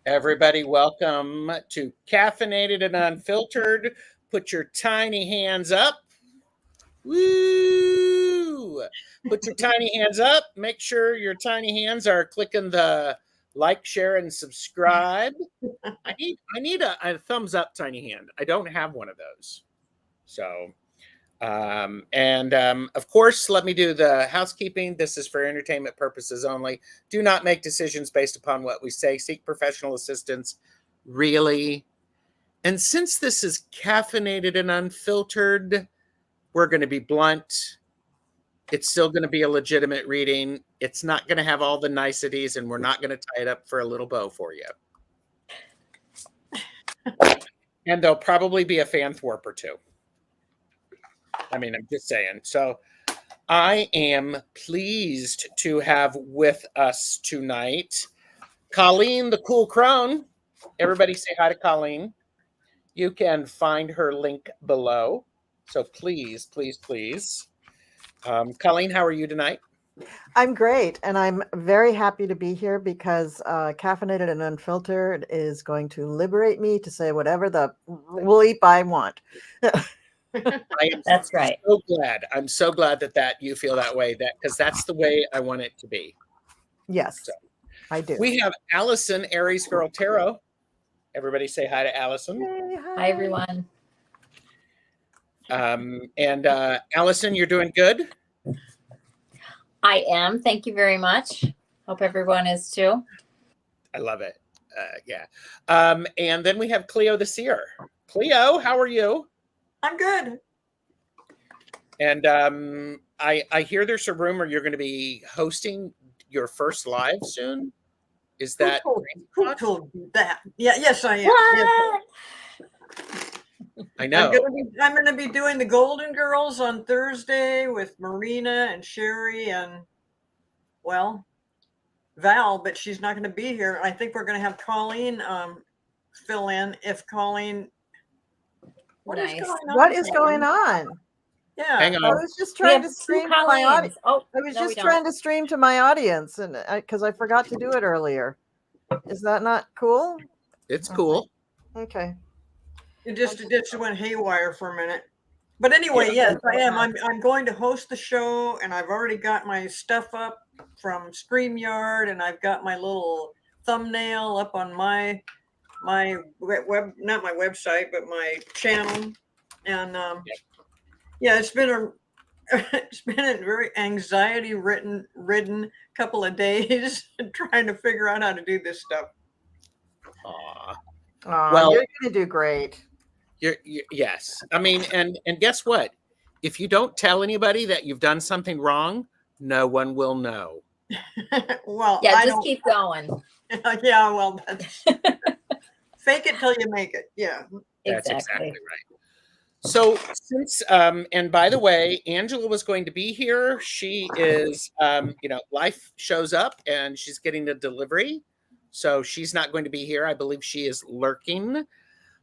Everybody, welcome to Caffeinated and Unfiltered. Put your tiny hands up. Woo! Put your tiny hands up. Make sure your tiny hands are clicking the like, share, and subscribe. I need a thumbs up tiny hand. I don't have one of those. So, of course, let me do the housekeeping. This is for entertainment purposes only. Do not make decisions based upon what we say. Seek professional assistance. Really. And since this is caffeinated and unfiltered, we're going to be blunt. It's still going to be a legitimate reading. It's not going to have all the niceties, and we're not going to tie it up for a little bow for you. And there'll probably be a fan thwarp or two. I mean, I'm just saying. So I am pleased to have with us tonight Colleen, the cool crone. Everybody say hi to Colleen. You can find her link below. So please, please, please. Colleen, how are you tonight? I'm great, and I'm very happy to be here because Caffeinated and Unfiltered is going to liberate me to say whatever the bleep I want. That's right. So glad. I'm so glad that you feel that way. Because that's the way I want it to be. Yes, so, I do. We have Allyson, Aries Girl Tarot. Everybody say hi to Allyson. Hey, hi everyone. Allyson, you're doing good? I am. Thank you very much. Hope everyone is too. I love it. Yeah. And then we have Cleo the Seer. Cleo, how are you? I'm good. And I hear there's a rumor you're going to be hosting your first live soon. Is that who told you that? Yeah, yes, I am. What? Yes. I know. I'm going to be doing the Golden Girls on Thursday with Marina and Sherry and Val, but she's not going to be here. I think we're going to have Colleen fill in if Colleen. What is going on? Yeah, hang on. I was just trying to stream to my audience. Trying to stream to my audience, and because I forgot to do it earlier. Is that not cool? It's cool. Okay. It just went haywire for a minute. But anyway, yes, I am. I'm going to host the show, and I've already got my stuff up from StreamYard, and I've got my little thumbnail up on my not my website, but my channel. And it's been a very anxiety ridden couple of days trying to figure out how to do this stuff. Well, you're gonna do great. Yes. I mean, and guess what? If you don't tell anybody that you've done something wrong, no one will know. Well, yeah, just keep going. Yeah, well, that's fake it till you make it. Yeah, that's exactly right. So since and by the way, Angela was going to be here. She is life shows up and she's getting a delivery, so she's not going to be here. I believe she is lurking.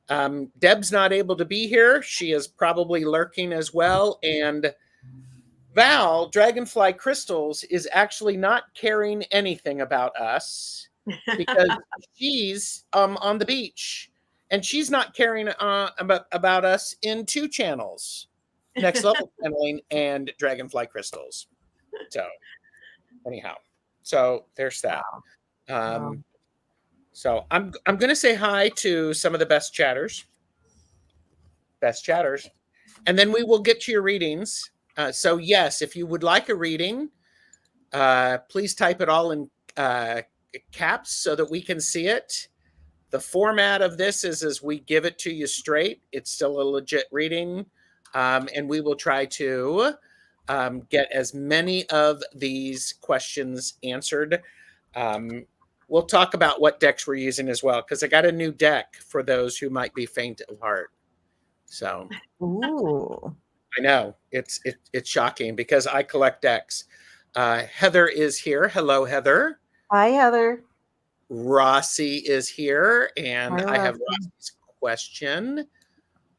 Deb's not able to be here. She is probably lurking as well. And Val, Dragonfly Crystals, is actually not caring anything about us because she's on the beach. And she's not caring about us in two channels, Next Level Channeling and Dragonfly Crystals. So anyhow, so there's that. So I'm going to say hi to some of the best chatters, and then we will get to your readings. So yes, if you would like a reading, please type it all in caps so that we can see it. The format of this is we give it to you straight. It's still a legit reading, and we will try to get as many of these questions answered. We'll talk about what decks we're using as well, because I got a new deck for those who might be faint of heart. So, ooh, I know it's shocking because I collect decks. Heather is here. Hello, Heather. Hi, Heather. Rossi is here, and I have Rossi's question.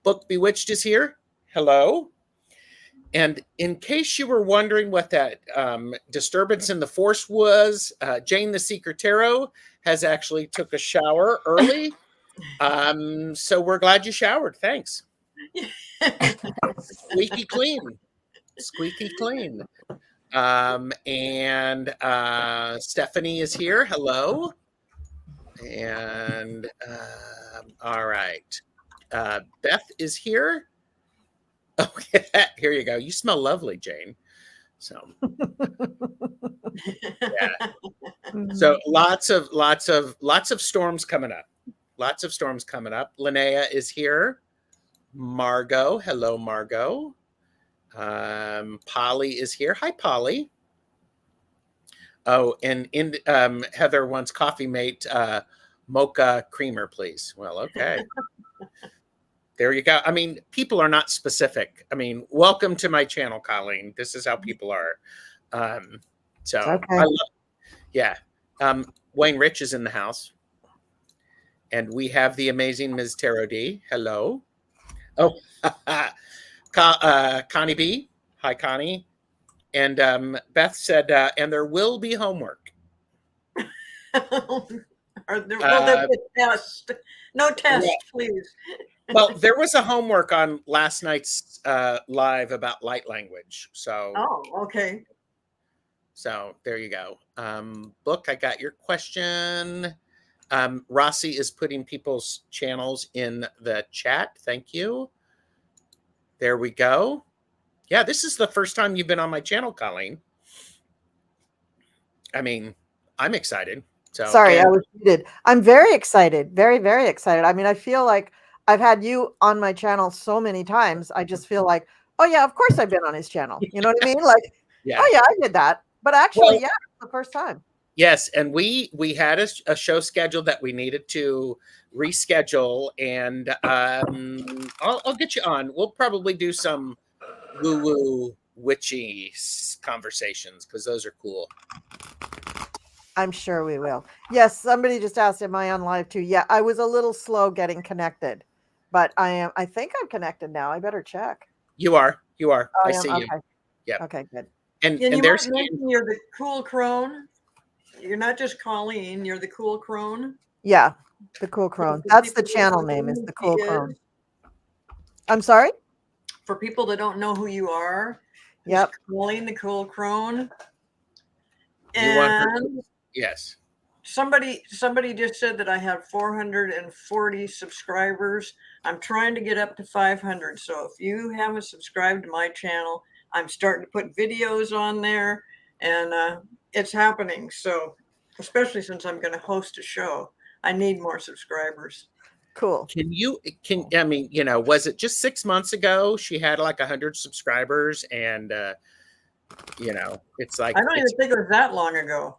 Book Bewitched is here. Hello. And in case you were wondering what that disturbance in the force was, Jane the Secret Tarot has actually took a shower early. So we're glad you showered. Thanks. Squeaky clean. Squeaky clean. And Stephanie is here. Hello. And all right. Beth is here. Okay, here you go. You smell lovely, Jane. So yeah. So lots of storms coming up. Lots of storms coming up. Linnea is here. Margot. Hello, Margot. Polly is here. Hi, Polly. Oh, and Heather wants coffee mate mocha creamer, please. Well, okay. There you go. I mean, people are not specific. I mean, welcome to my channel, Colleen. This is how people are. So Okay. I love, yeah. Wayne Rich is in the house. And we have the amazing Ms. Tarot D. Hello. Oh, Connie B. Hi, Connie. And Beth said, and there will be homework. Will there be a test? No test, please. Well, there was a homework on last night's live about light language. So, okay. So there you go. Book, I got your question. Rossi is putting people's channels in the chat. Thank you. There we go. Yeah, this is the first time you've been on my channel, Colleen. I mean, I'm excited. So Sorry, I was muted. I'm very excited. Very, very excited. I mean, I feel like I've had you on my channel so many times. I just feel like, oh yeah, of course I've been on his channel. You know what I mean? Like, yeah. Oh yeah, I did that. But actually, yeah, it's the first time. Yes, and we had a show scheduled that we needed to reschedule, and I'll get you on. We'll probably do some woo-woo witchy conversations because those are cool. I'm sure we will. Yes, somebody just asked, am I on live too? Yeah, I was a little slow getting connected, but I am. I think I'm connected now. I better check. You are. Oh, I see you. Yeah. Okay, good. And you there's might mention you're the cool crone. You're not just Colleen. You're the cool crone. Yeah, the cool crone. That's the channel name. Is the cool crone. I'm sorry. For people that don't know who you are. Yep. Colleen the cool crone. And yes. Somebody just said that I have 440 subscribers. I'm trying to get up to 500. So if you haven't subscribed to my channel, I'm starting to put videos on there, and it's happening. So especially since I'm going to host a show, I need more subscribers. Cool. I mean, you know, was it just 6 months ago she had like 100 subscribers, and you know, it's like I don't even think it was that long ago.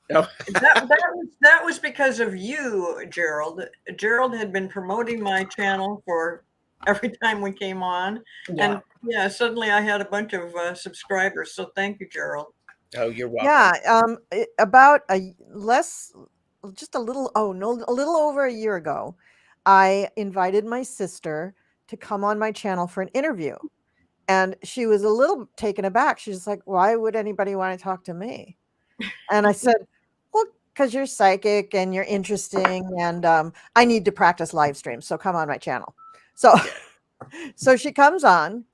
No. that was because of you, Gerald. Gerald had been promoting my channel for every time we came on. Yeah. And yeah, suddenly I had a bunch of subscribers. So thank you, Gerald. Oh, you're welcome. Yeah. About a little over a year ago, I invited my sister to come on my channel for an interview. And she was a little taken aback. She's like, why would anybody want to talk to me? And I said, well, because you're psychic and you're interesting, and I need to practice live streams. So come on my channel. So she comes on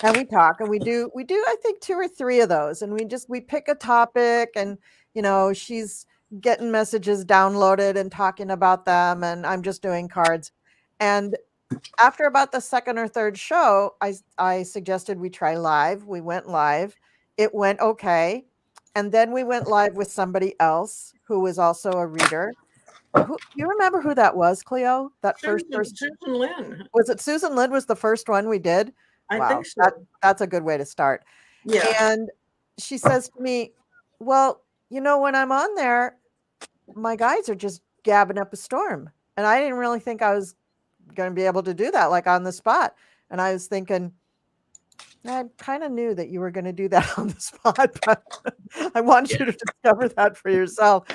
and we talk, and we do, I think 2 or 3 of those. And we pick a topic, and, you know, she's getting messages downloaded and talking about them. And I'm just doing cards. And after about the 2nd or 3rd show, I suggested we try live. We went live. It went okay. And then we went live with somebody else who was also a reader. You remember who that was, Cleo? That first person? Susan Lynn. Was it Susan Lynn was the first one we did? I think so. That's a good way to start. Yeah. And she says to me, well, you know, when I'm on there, my guides are just gabbing up a storm. And I didn't really think I was going to be able to do that, like on the spot. And I was thinking, I kind of knew that you were going to do that on the spot, but I want you to discover that for yourself.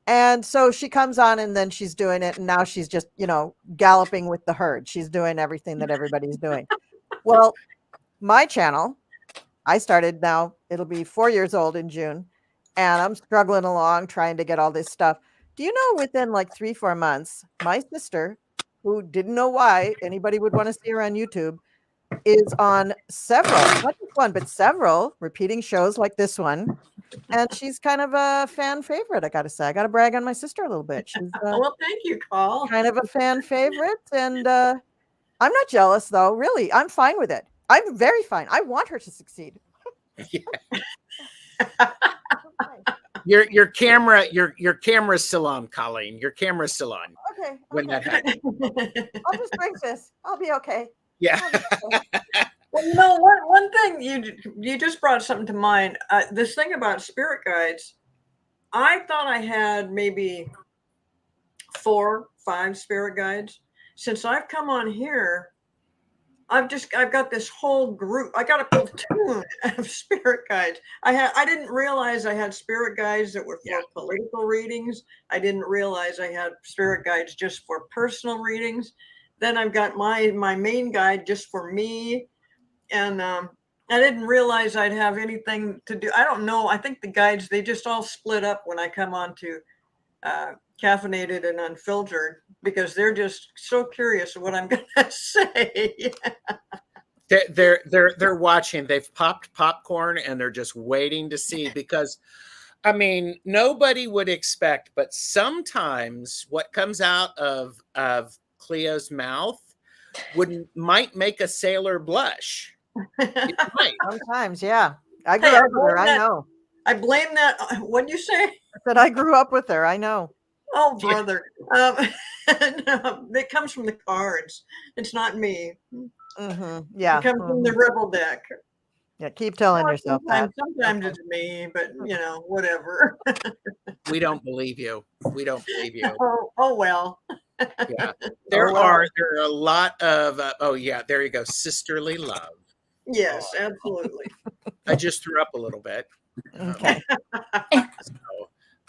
And so she comes on, and then she's doing it. And now she's just, you know, galloping with the herd. She's doing everything that everybody's doing. Well, my channel I started now, it'll be 4 years old in June, and I'm struggling along trying to get all this stuff. Do you know within like 3-4 months, my sister, who didn't know why anybody would want to see her on YouTube, is on several, not just one, but several repeating shows like this one. And she's kind of a fan favorite, I gotta say. I gotta brag on my sister a little bit. She's Well, thank you, Call. kind of a fan favorite, and I'm not jealous though. Really, I'm fine with it. I'm very fine. I want her to succeed. Your camera's still on, Colleen. Your camera's still on Okay. when that happens. I'll just drink this. I'll be okay. Yeah. Well, one thing you just brought something to mind. This thing about spirit guides, I thought I had maybe 4, 5 spirit guides. Since I've come on here, I've got this whole group. I got a platoon of spirit guides. I didn't realize I had spirit guides that were for political readings. I didn't realize I had spirit guides just for personal readings. Then I've got my main guide just for me. And I didn't realize I'd have anything to do. I don't know. I think the guides, they just all split up when I come on to Caffeinated and Unfiltered, because they're just so curious what I'm going to say. They're watching. They've popped popcorn and they're just waiting to see, because I mean, nobody would expect, but sometimes what comes out of Cleo's mouth might make a sailor blush. It might. Sometimes, yeah. I grew up with her. I know. I blame that. What'd you say? I said I grew up with her. I know. Oh, brother. No, it comes from the cards. It's not me. Mm-hmm. Yeah. It comes from the rebel deck. Yeah. Keep telling yourself that. Sometimes it's me, but whatever. We don't believe you. We don't believe you. Oh well. Yeah. There are a lot of there you go. Sisterly love. Yes, absolutely. I just threw up a little bit. Okay.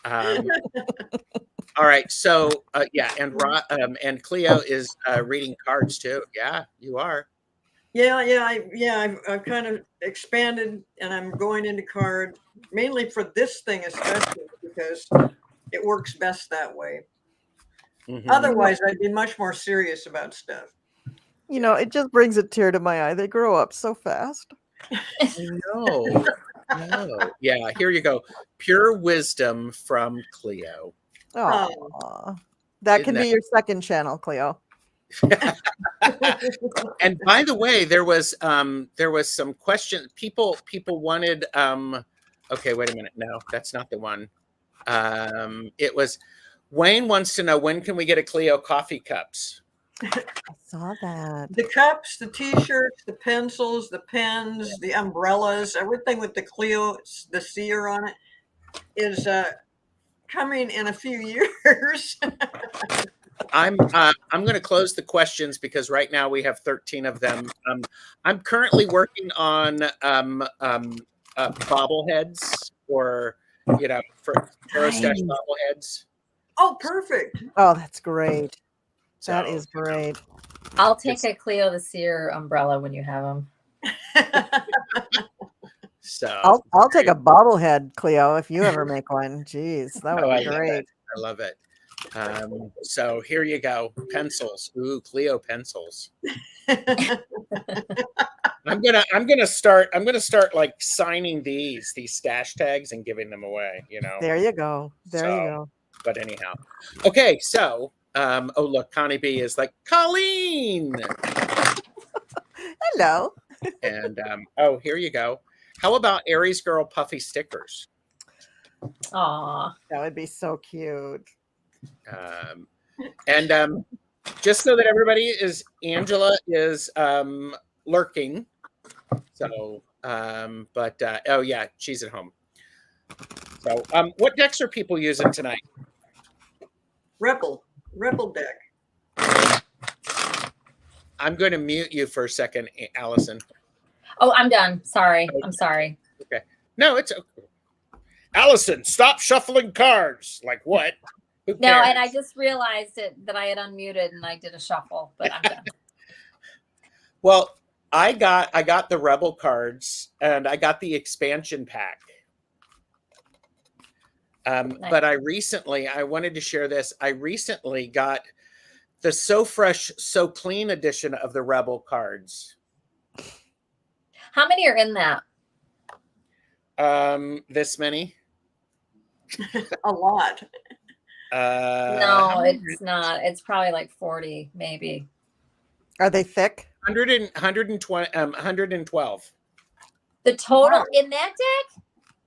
All right. So and Cleo is reading cards too. Yeah, you are. I've kind of expanded, and I'm going into card mainly for this thing, especially because it works best that way. Mm-hmm. Otherwise, I'd be much more serious about stuff. It just brings a tear to my eye. They grow up so fast. No. Yeah, here you go. Pure wisdom from Cleo. Oh, that can be your second channel, Cleo. And by the way, there was some question. People wanted. Okay, wait a minute. No, that's not the one. It was Wayne wants to know, when can we get a Cleo coffee cups? I saw that. The cups, the t-shirts, the pencils, the pens, the umbrellas, everything with the Cleo, the seer on it, is coming in a few years. I'm going to close the questions because right now we have 13 of them. I'm currently working on bobbleheads for Stash bobbleheads. Oh, perfect. Oh, that's great. That is great. I'll take a Cleo the Seer umbrella when you have them. So I'll take a bobblehead, Cleo, if you ever make one. Jeez, that would be great. I love it. So here you go. Pencils. Ooh, Cleo pencils. I'm gonna start like signing these stash tags and giving them away, There you go. You go. But anyhow. Okay, so look, Connie B is like, Colleen. Hello. And here you go. How about Aries Girl puffy stickers? Aw. That would be so cute. And just so that everybody is, Angela is lurking. So she's at home. So what decks are people using tonight? Rebel deck. I'm going to mute you for a second, Allyson. Oh, I'm done. Sorry. I'm sorry. Okay. No, it's okay. Allyson, stop shuffling cards. Like what? Who No, cares? and I just realized that I had unmuted and I did a shuffle, but I'm done. Well, I got the Rebel cards and I got the expansion pack. Nice. But I wanted to share this. I recently got the So Fresh, So Clean edition of the Rebel cards. How many are in that? This many? A lot. No, it's not. It's probably like 40, maybe. Are they thick? 120, 112. The total Wow. in that deck?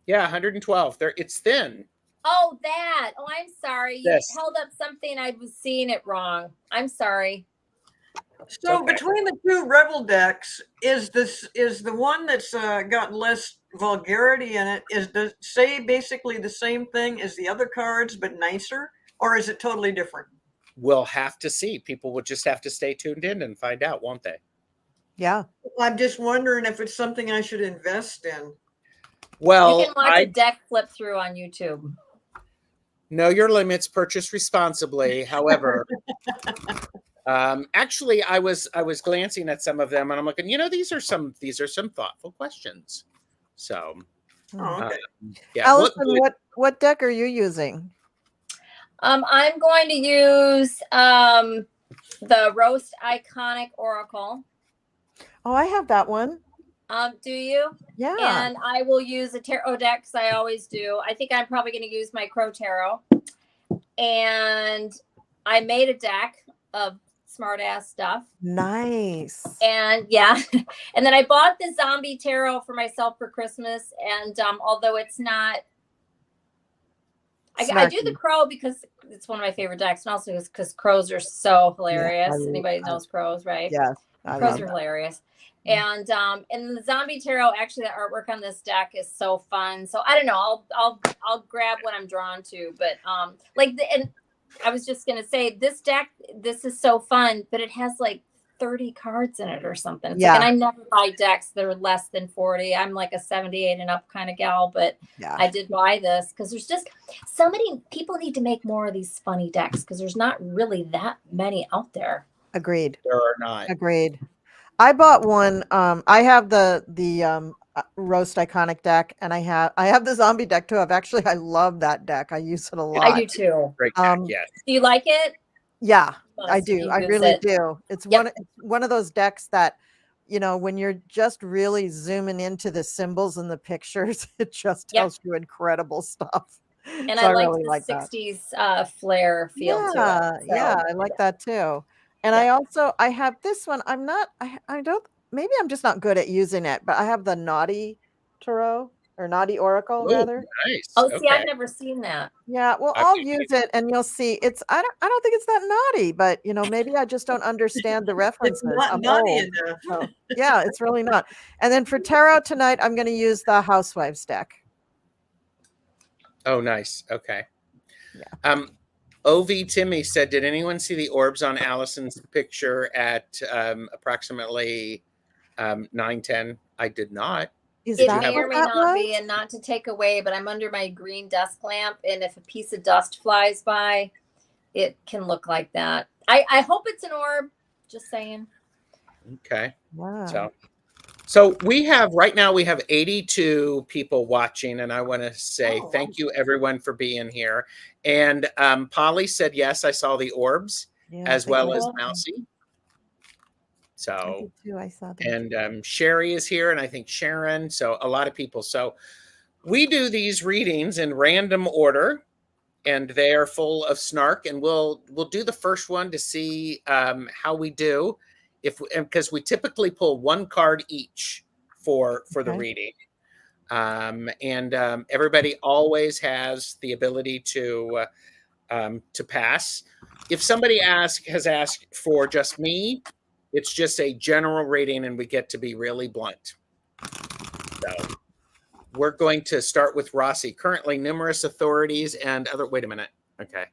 Yeah, 112. It's thin. Oh, that. Oh, I'm sorry. You Yes. held up something. I was seeing it wrong. I'm sorry. So Okay. between the two Rebel decks, is the one that's got less vulgarity in it, say basically the same thing as the other cards but nicer, or is it totally different? We'll have to see. People will just have to stay tuned in and find out, won't they? Yeah. I'm just wondering if it's something I should invest in. Well, You can watch a deck flip through on YouTube. Know your limits, purchase responsibly. However, actually, I was glancing at some of them, and I'm looking. These are some thoughtful questions. So, Oh, okay. yeah. Allyson, what deck are you using? I'm going to use the Roast Iconic Oracle. Oh, I have that one. Do you? Yeah. And I will use a tarot deck because I always do. I think I'm probably going to use my Crow Tarot. And I made a deck of smart ass stuff. Nice. And yeah. And then I bought the Zombie Tarot for myself for Christmas. And although it's not, I do the Crow because it's one of my favorite decks, and also because crows are so hilarious. Yeah, Anybody knows crows, right? Yes. Crows are hilarious. And the Zombie Tarot, actually, the artwork on this deck is so fun. So I don't know. I'll grab what I'm drawn to. But and I was just gonna say, this deck, this is so fun, but it has like 30 cards in it or something. It's like, and I never buy decks that are less than 40. I'm like a 78 and up kind of gal, but I did buy this because there's just so many people need to make more of these funny decks because there's not really that many out there. Agreed. There are not. Agreed. I bought one. I have the Roast Iconic deck, and I have the Zombie deck too. I love that deck. I use it a lot. I do too. Great deck, yes. Do you like it? Yeah, I do. I really do. It's one of those decks that, when you're just really zooming into the symbols and the pictures, it just tells you incredible stuff. And so I really like the 60s flair feel to it. So. Yeah, I like that too. And I have this one. I don't, maybe I'm just not good at using it, but I have the Naughty Tarot or Naughty Oracle rather. Nice. Oh, see, I've never seen that. Yeah, well, I'll use it and you'll see. I don't think it's that naughty, but maybe I just don't understand the references. It's not I'm naughty old, enough. so, yeah, it's really not. And then for tarot tonight, I'm going to use the Housewives deck. Oh, nice. Okay. Yeah. OV Timmy said, did anyone see the orbs on Allyson's picture at approximately 9:10? I did not. Is it that may or what may that not was? be, and not to take away, but I'm under my green desk lamp, and if a piece of dust flies by, it can look like that. I hope it's an orb. Just saying. Okay. Wow. So we have 82 people watching, and I want to say thank you everyone for being here. And Polly said, yes, I saw the orbs as well as Mousy. So I did too. I saw that. And Sherry is here, and I think Sharon. So a lot of people. So we do these readings in random order, and they are full of snark. And we'll do the first one to see how we do. Because we typically pull one card each for the reading, and everybody always has the ability to pass. If somebody has asked for just me, it's just a general reading, and we get to be really blunt. So we're going to start with Rossi. Currently, numerous authorities and other. Wait a minute. Okay.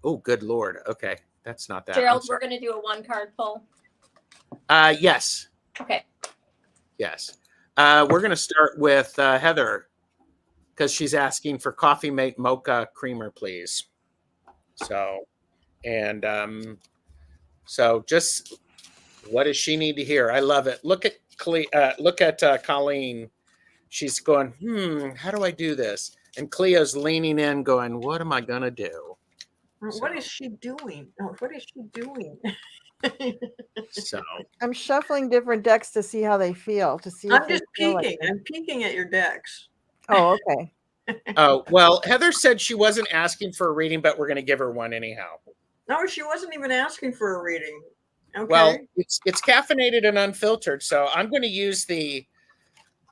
Oh, good Lord. Okay, that's not that. Gerald, we're going to do a 1-card pull. Yes. Okay. Yes. We're going to start with Heather because she's asking for Coffee Mate Mocha Creamer, please. So, and so just What does she need to hear? I love it. Look at Colleen. She's going, how do I do this? And Cleo's leaning in going, what am I going to do? What is she doing? Oh, what is she doing? So I'm shuffling different decks to see how they feel. I'm just peeking. I'm peeking at your decks. Oh, okay. Oh, well, Heather said she wasn't asking for a reading, but we're going to give her one anyhow. No, she wasn't even asking for a reading. Okay. Well, it's caffeinated and unfiltered, so I'm going to use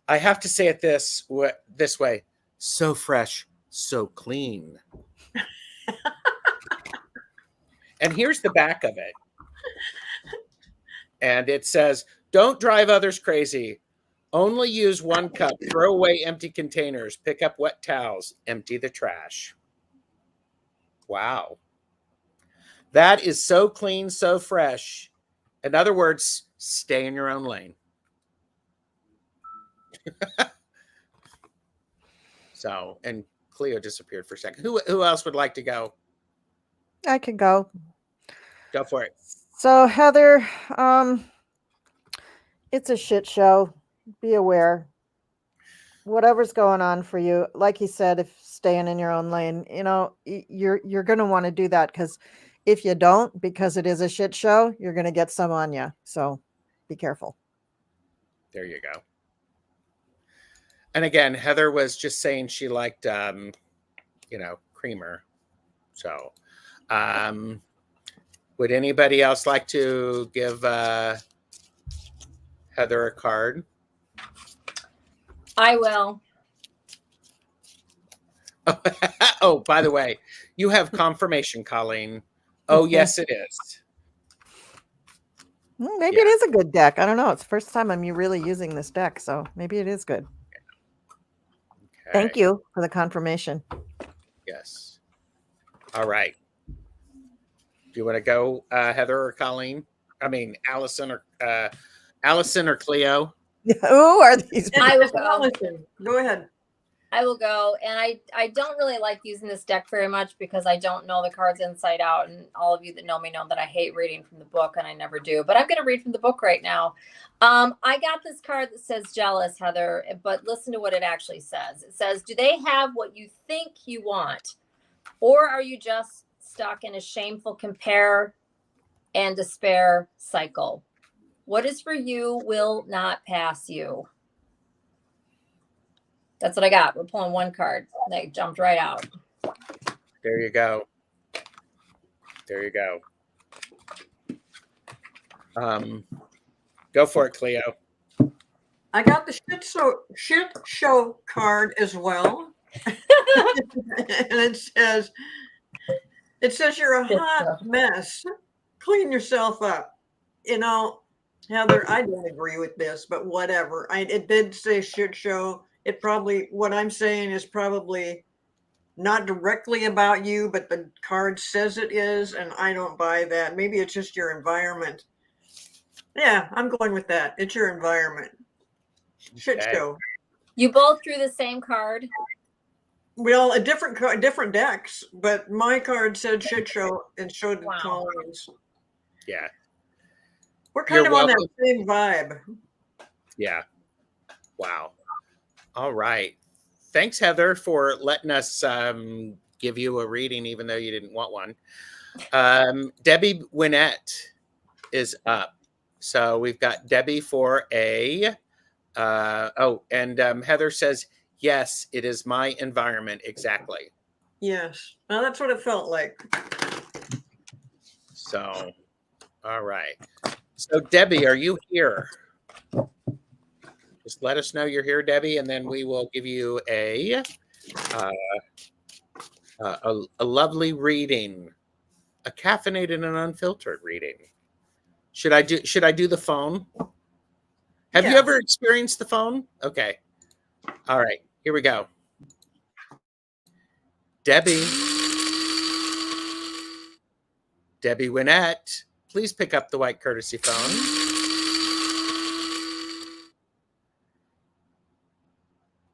I have to say it this way. So fresh, so clean. And here's the back of it. And it says, don't drive others crazy. Only use 1 cup. Throw away empty containers. Pick up wet towels. Empty the trash. Wow. That is so clean, so fresh. In other words, stay in your own lane. So, and Cleo disappeared for a second. Who else would like to go? I could go. Go for it. So Heather, it's a shit show. Be aware. Whatever's going on for you, like you said, if staying in your own lane, you're going to want to do that, because if you don't, because it is a shit show, you're going to get some on you. So be careful. There you go. And again, Heather was just saying she liked, creamer. So, would anybody else like to give Heather a card? I will. Oh, by the way, you have confirmation, Colleen. Oh, yes, it is. Maybe it is a good deck. I don't know. It's the first time I'm really using this deck, so maybe it is good. Okay. Thank you for the confirmation. Yes. All right. Do you want to go, Heather or Colleen? I mean, Allyson or Cleo? Who are these? I will go. Allyson, go ahead. I will go. And I don't really like using this deck very much because I don't know the cards inside out. And all of you that know me know that I hate reading from the book, and I never do. But I'm going to read from the book right now. I got this card that says jealous, Heather, but listen to what it actually says. It says, do they have what you think you want? Or are you just stuck in a shameful compare and despair cycle? What is for you will not pass you. That's what I got. We're pulling one card. They jumped right out. There you go. There you go. Go for it, Cleo. I got the shit show card as well. And it says you're a hot mess. Clean yourself up. Heather, I don't agree with this, but whatever. It did say shit show. What I'm saying is probably not directly about you, but the card says it is, and I don't buy that. Maybe it's just your environment. Yeah, I'm going with that. It's your environment. Shit show. You both drew the same card? Well, different decks, but my card said shit show and showed Colleen's. Yeah. We're kind of on that same vibe. Yeah. Wow. All right. Thanks, Heather, for letting us give you a reading, even though you didn't want one. Debbie Winnett is up. So we've got Debbie for a, Heather says, yes, it is my environment. Exactly. Yes. Well, that's what it felt like. So, all right. So Debbie, are you here? Just let us know you're here, Debbie, and then we will give you a lovely reading, a caffeinated and unfiltered reading. Should I do the phone? Have you ever experienced the phone? Okay. All right, here we go. Debbie Winnett, please pick up the white courtesy phone.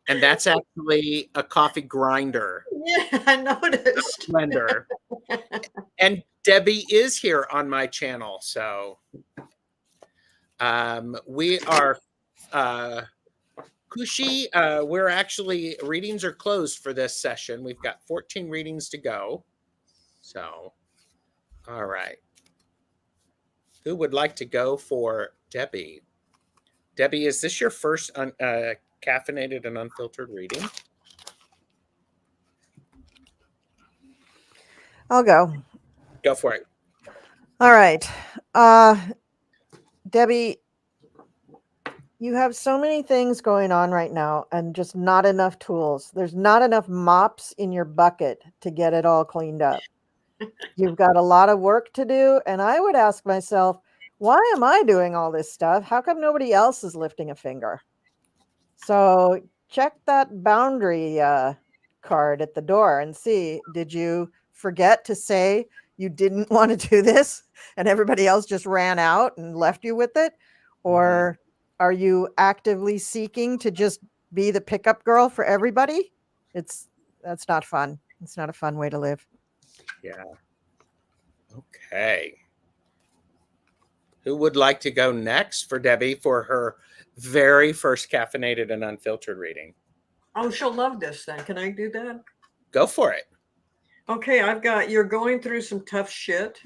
And that's actually a coffee grinder. Yeah, I noticed. Blender. And Debbie is here on my channel, so We are Kushi. We're actually readings are closed for this session. We've got 14 readings to go. So, all right. Who would like to go for Debbie? Debbie, is this your first caffeinated and unfiltered reading? I'll go. Go for it. All right. Debbie, you have so many things going on right now and just not enough tools. There's not enough mops in your bucket to get it all cleaned up. You've got a lot of work to do. And I would ask myself, why am I doing all this stuff? How come nobody else is lifting a finger? So check that boundary card at the door and see, did you forget to say you didn't want to do this and everybody else just ran out and left you with it? Or are you actively seeking to just be the pickup girl for everybody? That's not fun. It's not a fun way to live. Yeah. Okay. Who would like to go next for Debbie for her very first caffeinated and unfiltered reading? Oh, she'll love this then. Can I do that? Go for it. Okay, you're going through some tough shit,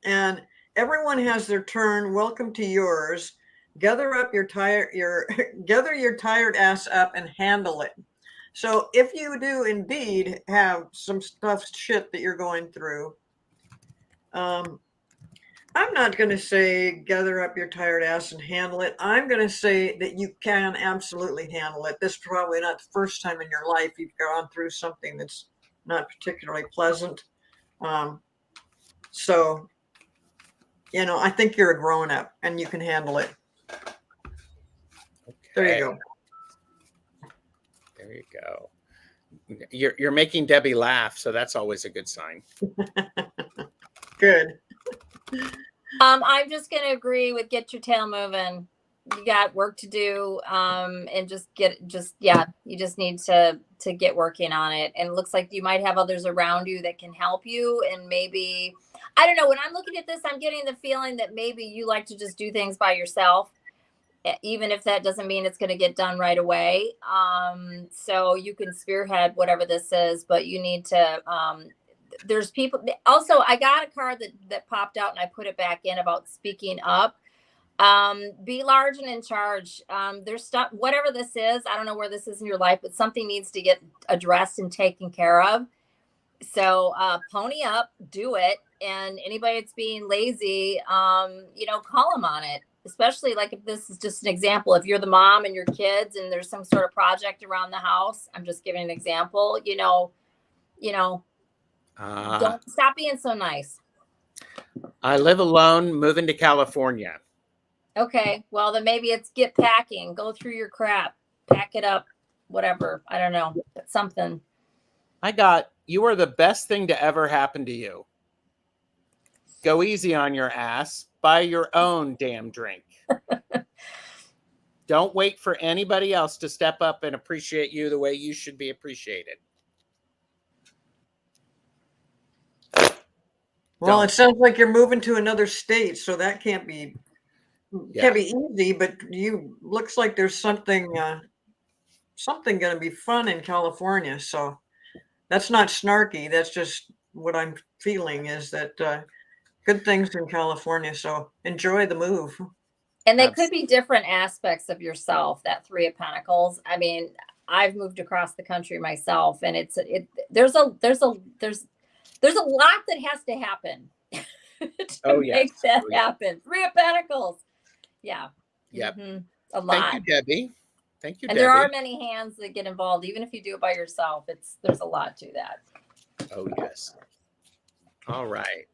and everyone has their turn. Welcome to yours. Gather your tired ass up and handle it. So if you do indeed have some tough shit that you're going through, I'm not going to say gather up your tired ass and handle it. I'm going to say that you can absolutely handle it. This is probably not the first time in your life you've gone through something that's not particularly pleasant. So, I think you're a grown up and you can handle it. Okay. There you go. There you go. You're making Debbie laugh, so that's always a good sign. Good. I'm just going to agree with get your tail moving. You got work to do, and you just need to get working on it. And it looks like you might have others around you that can help you. And maybe, I don't know, when I'm looking at this, I'm getting the feeling that maybe you like to just do things by yourself, even if that doesn't mean it's going to get done right away. So you can spearhead whatever this is, but you need to, there's people also, I got a card that popped out and I put it back in about speaking up. Be large and in charge. There's stuff, whatever this is, I don't know where this is in your life, but something needs to get addressed and taken care of. So, pony up, do it. And anybody that's being lazy, call them on it. Especially like if this is just an example, if you're the mom and your kids and there's some sort of project around the house, I'm just giving an example, don't stop being so nice. I live alone, moving to California. Okay, well then maybe it's get packing, go through your crap, pack it up, whatever. I don't know, but something. You are the best thing to ever happen to you. Go easy on your ass. Buy your own damn drink. Don't wait for anybody else to step up and appreciate you the way you should be appreciated. Well, it sounds like you're moving to another state, so that can't be easy. But looks like there's something going to be fun in California. So that's not snarky. That's just what I'm feeling is that good things in California. So enjoy the move. And they could be different aspects of yourself. That Three of Pentacles. I mean, I've moved across the country myself, and there's a lot that has to happen to make that happen. Three of Pentacles. Yeah. Yep. Mm-hmm. A lot. Thank you, Debbie. Thank you, and Debbie. There are many hands that get involved, even if you do it by yourself. There's a lot to that. Oh, yes. All right.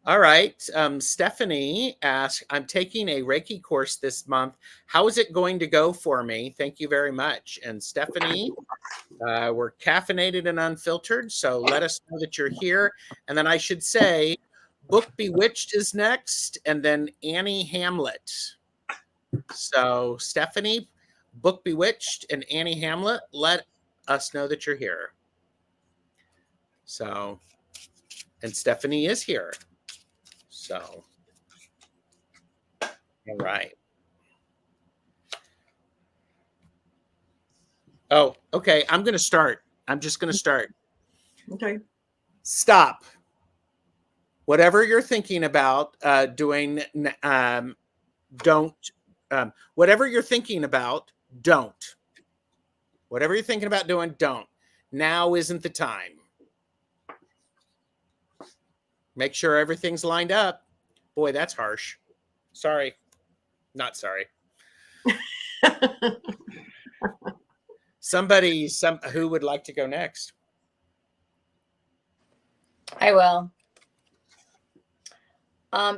All right. Stephanie asked, I'm taking a Reiki course this month. How is it going to go for me? Thank you very much. And Stephanie, we're caffeinated and unfiltered, so let us know that you're here. And then I should say, Book Bewitched is next, and then Annie Hamlet. So Stephanie, Book Bewitched, and Annie Hamlet, let us know that you're here. So, and Stephanie is here. So, All right. Oh, okay. I'm going to start. I'm just going to start. Okay. Stop. Whatever you're thinking about doing, don't. Whatever you're thinking about, don't. Whatever you're thinking about doing, don't. Now isn't the time. Make sure everything's lined up. Boy, that's harsh. Sorry. Not sorry. Somebody, who would like to go next? I will.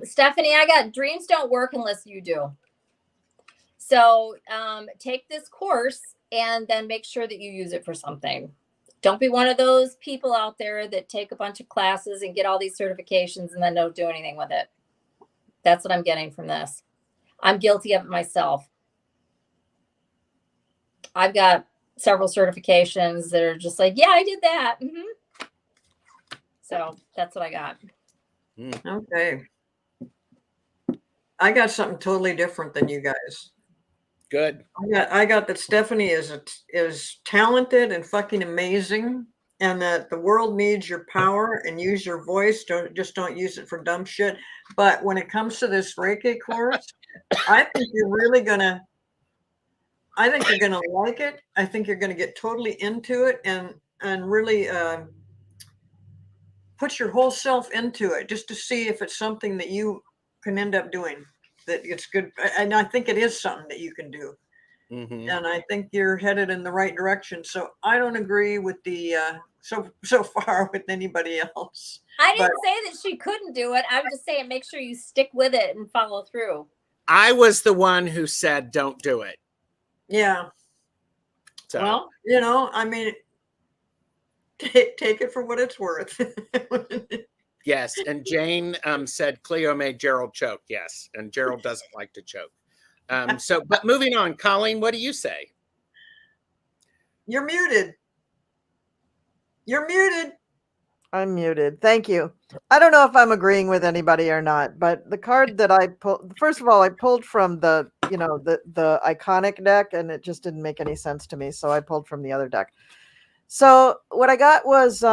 Stephanie, I got dreams don't work unless you do. So take this course and then make sure that you use it for something. Don't be one of those people out there that take a bunch of classes and get all these certifications and then don't do anything with it. That's what I'm getting from this. I'm guilty of it myself. I've got several certifications that are just like, yeah, I did that. Mm-hmm. So that's what I got. Okay. I got something totally different than you guys. Good. I got that Stephanie is talented and fucking amazing, and that the world needs your power and use your voice. Don't use it for dumb shit. But when it comes to this Reiki course, I think you're gonna like it. I think you're gonna get totally into it and really put your whole self into it just to see if it's something that you can end up doing. That it's good, and I think it is something that you can do. Mm-hmm. And I think you're headed in the right direction. So I don't agree with the so far with anybody else. I didn't say that she couldn't do it. I'm just saying make sure you stick with it and follow through. I was the one who said don't do it. Yeah. So. Well, I mean, take it for what it's worth. Yes, and Jane said Cleo made Gerald choke. Yes, and Gerald doesn't like to choke. But moving on, Colleen, what do you say? You're muted. You're muted. I'm muted. Thank you. I don't know if I'm agreeing with anybody or not, but the card that I pulled, first of all, I pulled from the iconic deck, and it just didn't make any sense to me, so I pulled from the other deck. So what I got was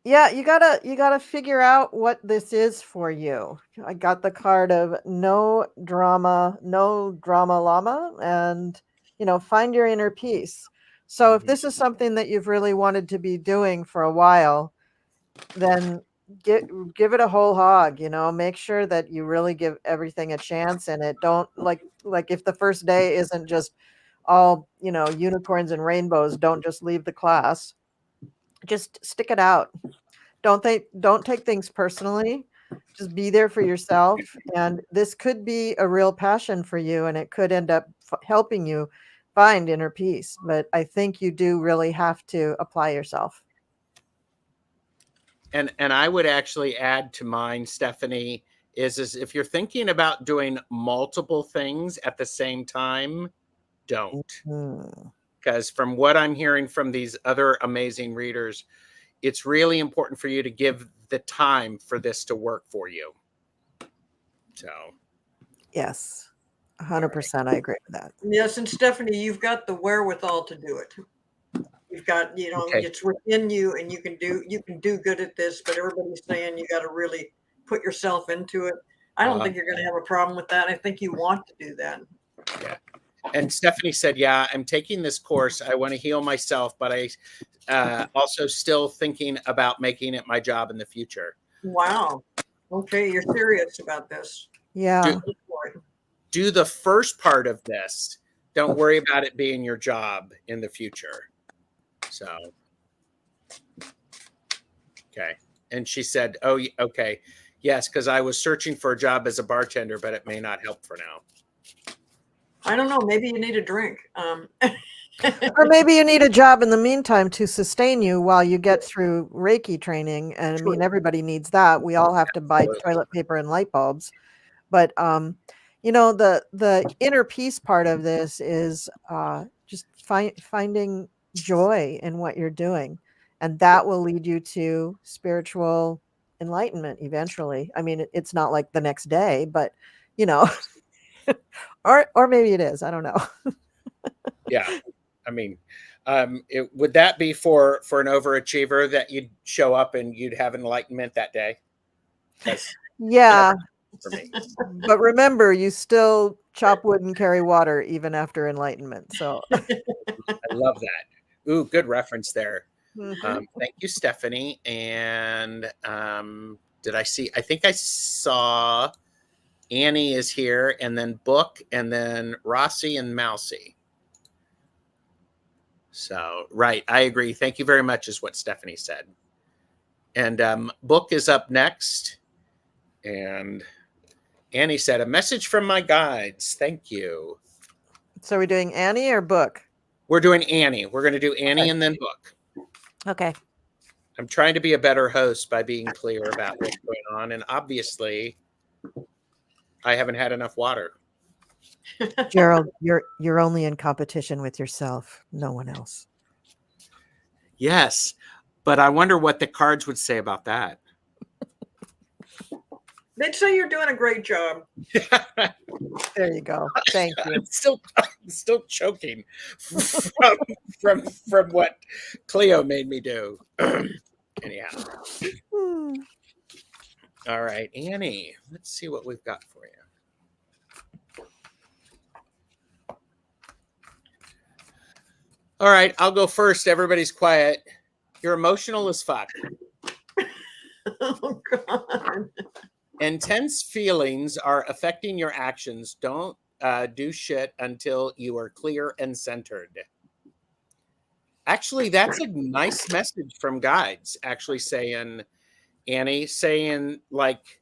yeah, you gotta figure out what this is for you. I got the card of no drama llama, and find your inner peace. So if this is something that you've really wanted to be doing for a while, then give it a whole hog. Make sure that you really give everything a chance, and it don't like if the first day isn't just all unicorns and rainbows, don't just leave the class. Just stick it out. Don't take things personally. Just be there for yourself. And this could be a real passion for you, and it could end up helping you find inner peace. But I think you do really have to apply yourself. And I would actually add to mine, Stephanie, is if you're thinking about doing multiple things at the same time, don't. Mm-hmm. Because from what I'm hearing from these other amazing readers, it's really important for you to give the time for this to work for you. So. Yes, 100%. I agree with that. Yes, and Stephanie, you've got the wherewithal to do it. You've got, okay. It's within you, and you can do good at this, but everybody's saying you got to really put yourself into it. I don't think you're going to have a problem with that. I think you want to do that. Yeah. And Stephanie said, yeah, I'm taking this course. I want to heal myself, but I also still thinking about making it my job in the future. Wow. Okay. You're serious about this. Yeah. Do the first part of this. Don't worry about it being your job in the future. So, okay. And she said, oh, okay. Yes, because I was searching for a job as a bartender, but it may not help for now. I don't know. Maybe you need a drink. Or maybe you need a job in the meantime to sustain you while you get through Reiki training. And I mean, everybody needs that. We all have to buy toilet paper and light bulbs. But, the inner peace part of this is just finding joy in what you're doing. And that will lead you to spiritual enlightenment eventually. I mean, it's not like the next day, but you know, or maybe it is. I don't know. Yeah. I mean, would that be for an overachiever that you'd show up and you'd have enlightenment that day? Yeah. For me. But remember, you still chop wood and carry water even after enlightenment. So I love that. Ooh, good reference there. Mhm. Thank you, Stephanie. And did I see? I think I saw Annie is here, and then Book, and then Rossi and Mousy. So, right, I agree. Thank you very much, is what Stephanie said. And Book is up next. And Annie said, a message from my guides. Thank you. So we're doing Annie or Book? We're doing Annie. We're going to do Annie Okay. and then Book. Okay. I'm trying to be a better host by being clear about what's going on. And obviously, I haven't had enough water. Gerald, you're only in competition with yourself, no one else. Yes, but I wonder what the cards would say about that. They'd say you're doing a great job. There you go. Thank you. I'm still choking from what Cleo made me do. Anyhow. All right, Annie, let's see what we've got for you. All right, I'll go first. Everybody's quiet. You're emotional as fuck. Oh, God. Intense feelings are affecting your actions. Don't do shit until you are clear and centered. Actually, that's a nice message from guides. Actually saying, Annie, saying like,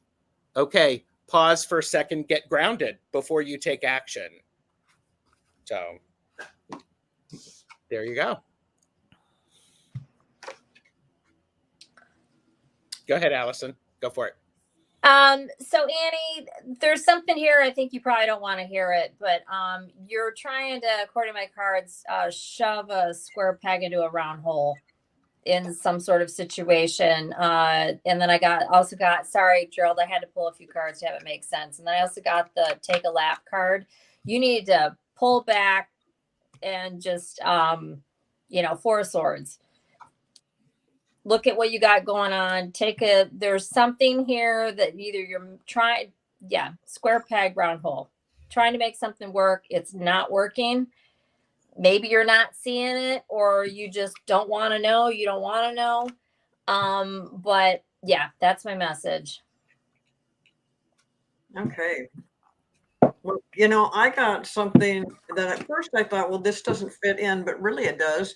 okay, pause for a second, get grounded before you take action. So there you go. Go ahead, Allyson. Go for it. So Annie, there's something here. I think you probably don't want to hear it, but you're trying to, according to my cards, shove a square peg into a round hole in some sort of situation. And then I also got, sorry, Gerald, I had to pull a few cards to have it make sense. And then I also got the take a lap card. You need to pull back and just, Four of Swords. Look at what you got going on. There's something here that either you're trying, square peg, round hole, trying to make something work. It's not working. Maybe you're not seeing it, or you just don't want to know. You don't want to know. But yeah, that's my message. Okay. Well, I got something that at first I thought, well, this doesn't fit in, but really it does.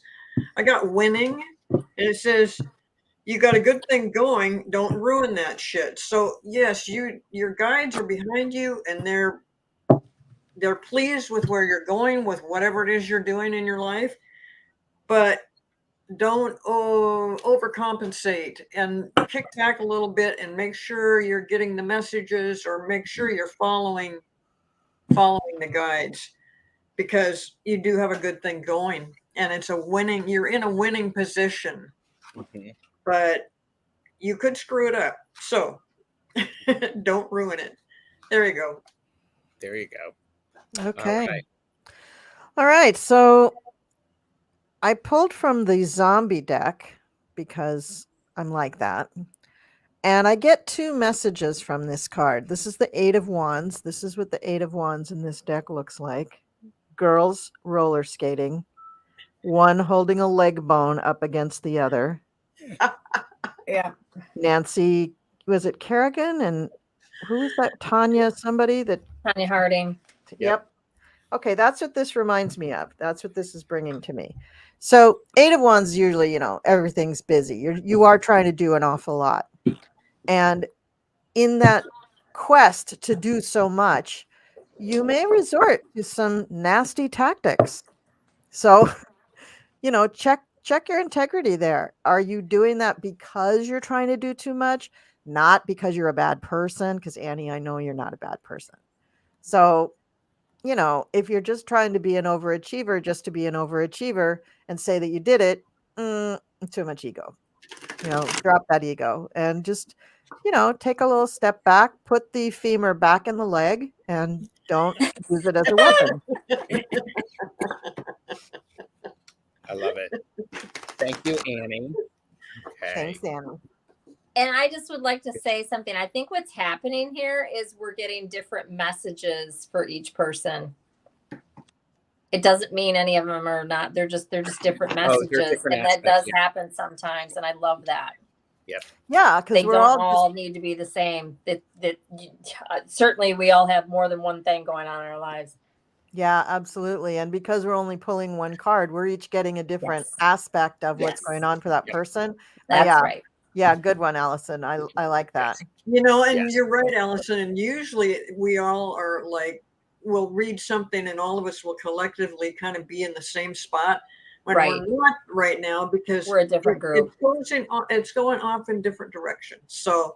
I got winning, and it says, you got a good thing going, don't ruin that shit. So yes, your guides are behind you, and they're pleased with where you're going with whatever it is you're doing in your life, but don't overcompensate and kick back a little bit and make sure you're getting the messages, or make sure you're following the guides, because you do have a good thing going, and you're in a winning position. Mm-hmm. But you could screw it up. So don't ruin it. There you go. There you go. Okay. All right. So I pulled from the zombie deck because I'm like that. And I get two messages from this card. This is the Eight of Wands. This is what the Eight of Wands in this deck looks like. Girls roller skating. One holding a leg bone up against the other. Yeah. Nancy, was it Kerrigan? And who is that? Tanya, somebody that. Tanya Harding. Yep. Okay, that's what this reminds me of. That's what this is bringing to me. So Eight of Wands, usually, everything's busy. You are trying to do an awful lot. And in that quest to do so much, you may resort to some nasty tactics. So, check your integrity there. Are you doing that because you're trying to do too much? Not because you're a bad person? Because Annie, I know you're not a bad person. So, if you're just trying to be an overachiever, just to be an overachiever and say that you did it, too much ego. Drop that ego and just take a little step back, put the femur back in the leg, and don't use it as a weapon. I love it. Thank you, Annie. Okay. Thanks, Annie. And I just would like to say something. I think what's happening here is we're getting different messages for each person. It doesn't mean any of them are not. They're just different messages, different and that aspects, does yeah. happen sometimes. And I love that. Yep. Yeah, They because we're don't all all need to be the same. Certainly we all have more than one thing going on in our lives. yeah, absolutely. And because we're only pulling one card, we're each getting a different Yes. aspect of what's Yes. going on for that Yep. person. That's yeah. right. Yeah, good one, Allison. I like that. And Yes. you're right, Allyson. And usually we all are like, we'll read something and all of us will collectively kind of be in the same spot when Right. we're not right now because We're a different group. It's going off in different directions. So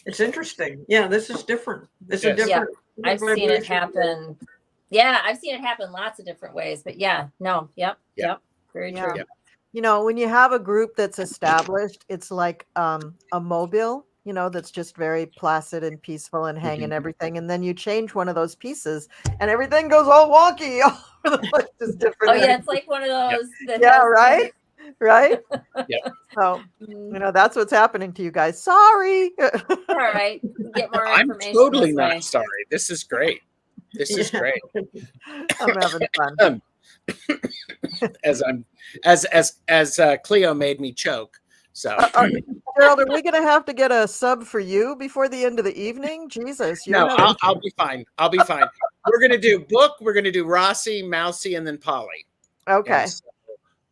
it's interesting. Yeah, this is different. It's a Yes. different. I've seen it happen. Yeah, I've seen it happen lots of different ways. But yeah, no, yep. Very Yeah. true. Yep. When you have a group that's established, it's like a mobile, that's just very placid and peaceful and hanging everything. And then you change one of those pieces and everything goes all wonky. All over the place. It's different. Oh yeah, it's like one of those. That Yeah, has- right? Right? Yep. So, that's what's happening to you guys. Sorry. All right. Get more I'm information. totally this not way. sorry. This is great. This is great. I'm having fun. As Cleo made me choke. So Gerald, are we going to have to get a sub for you before the end of the evening? Jesus. no, I'll be fine. I'll be fine. We're gonna do Book. We're gonna do Rossi, Mousy, and then Polly. Okay. And so,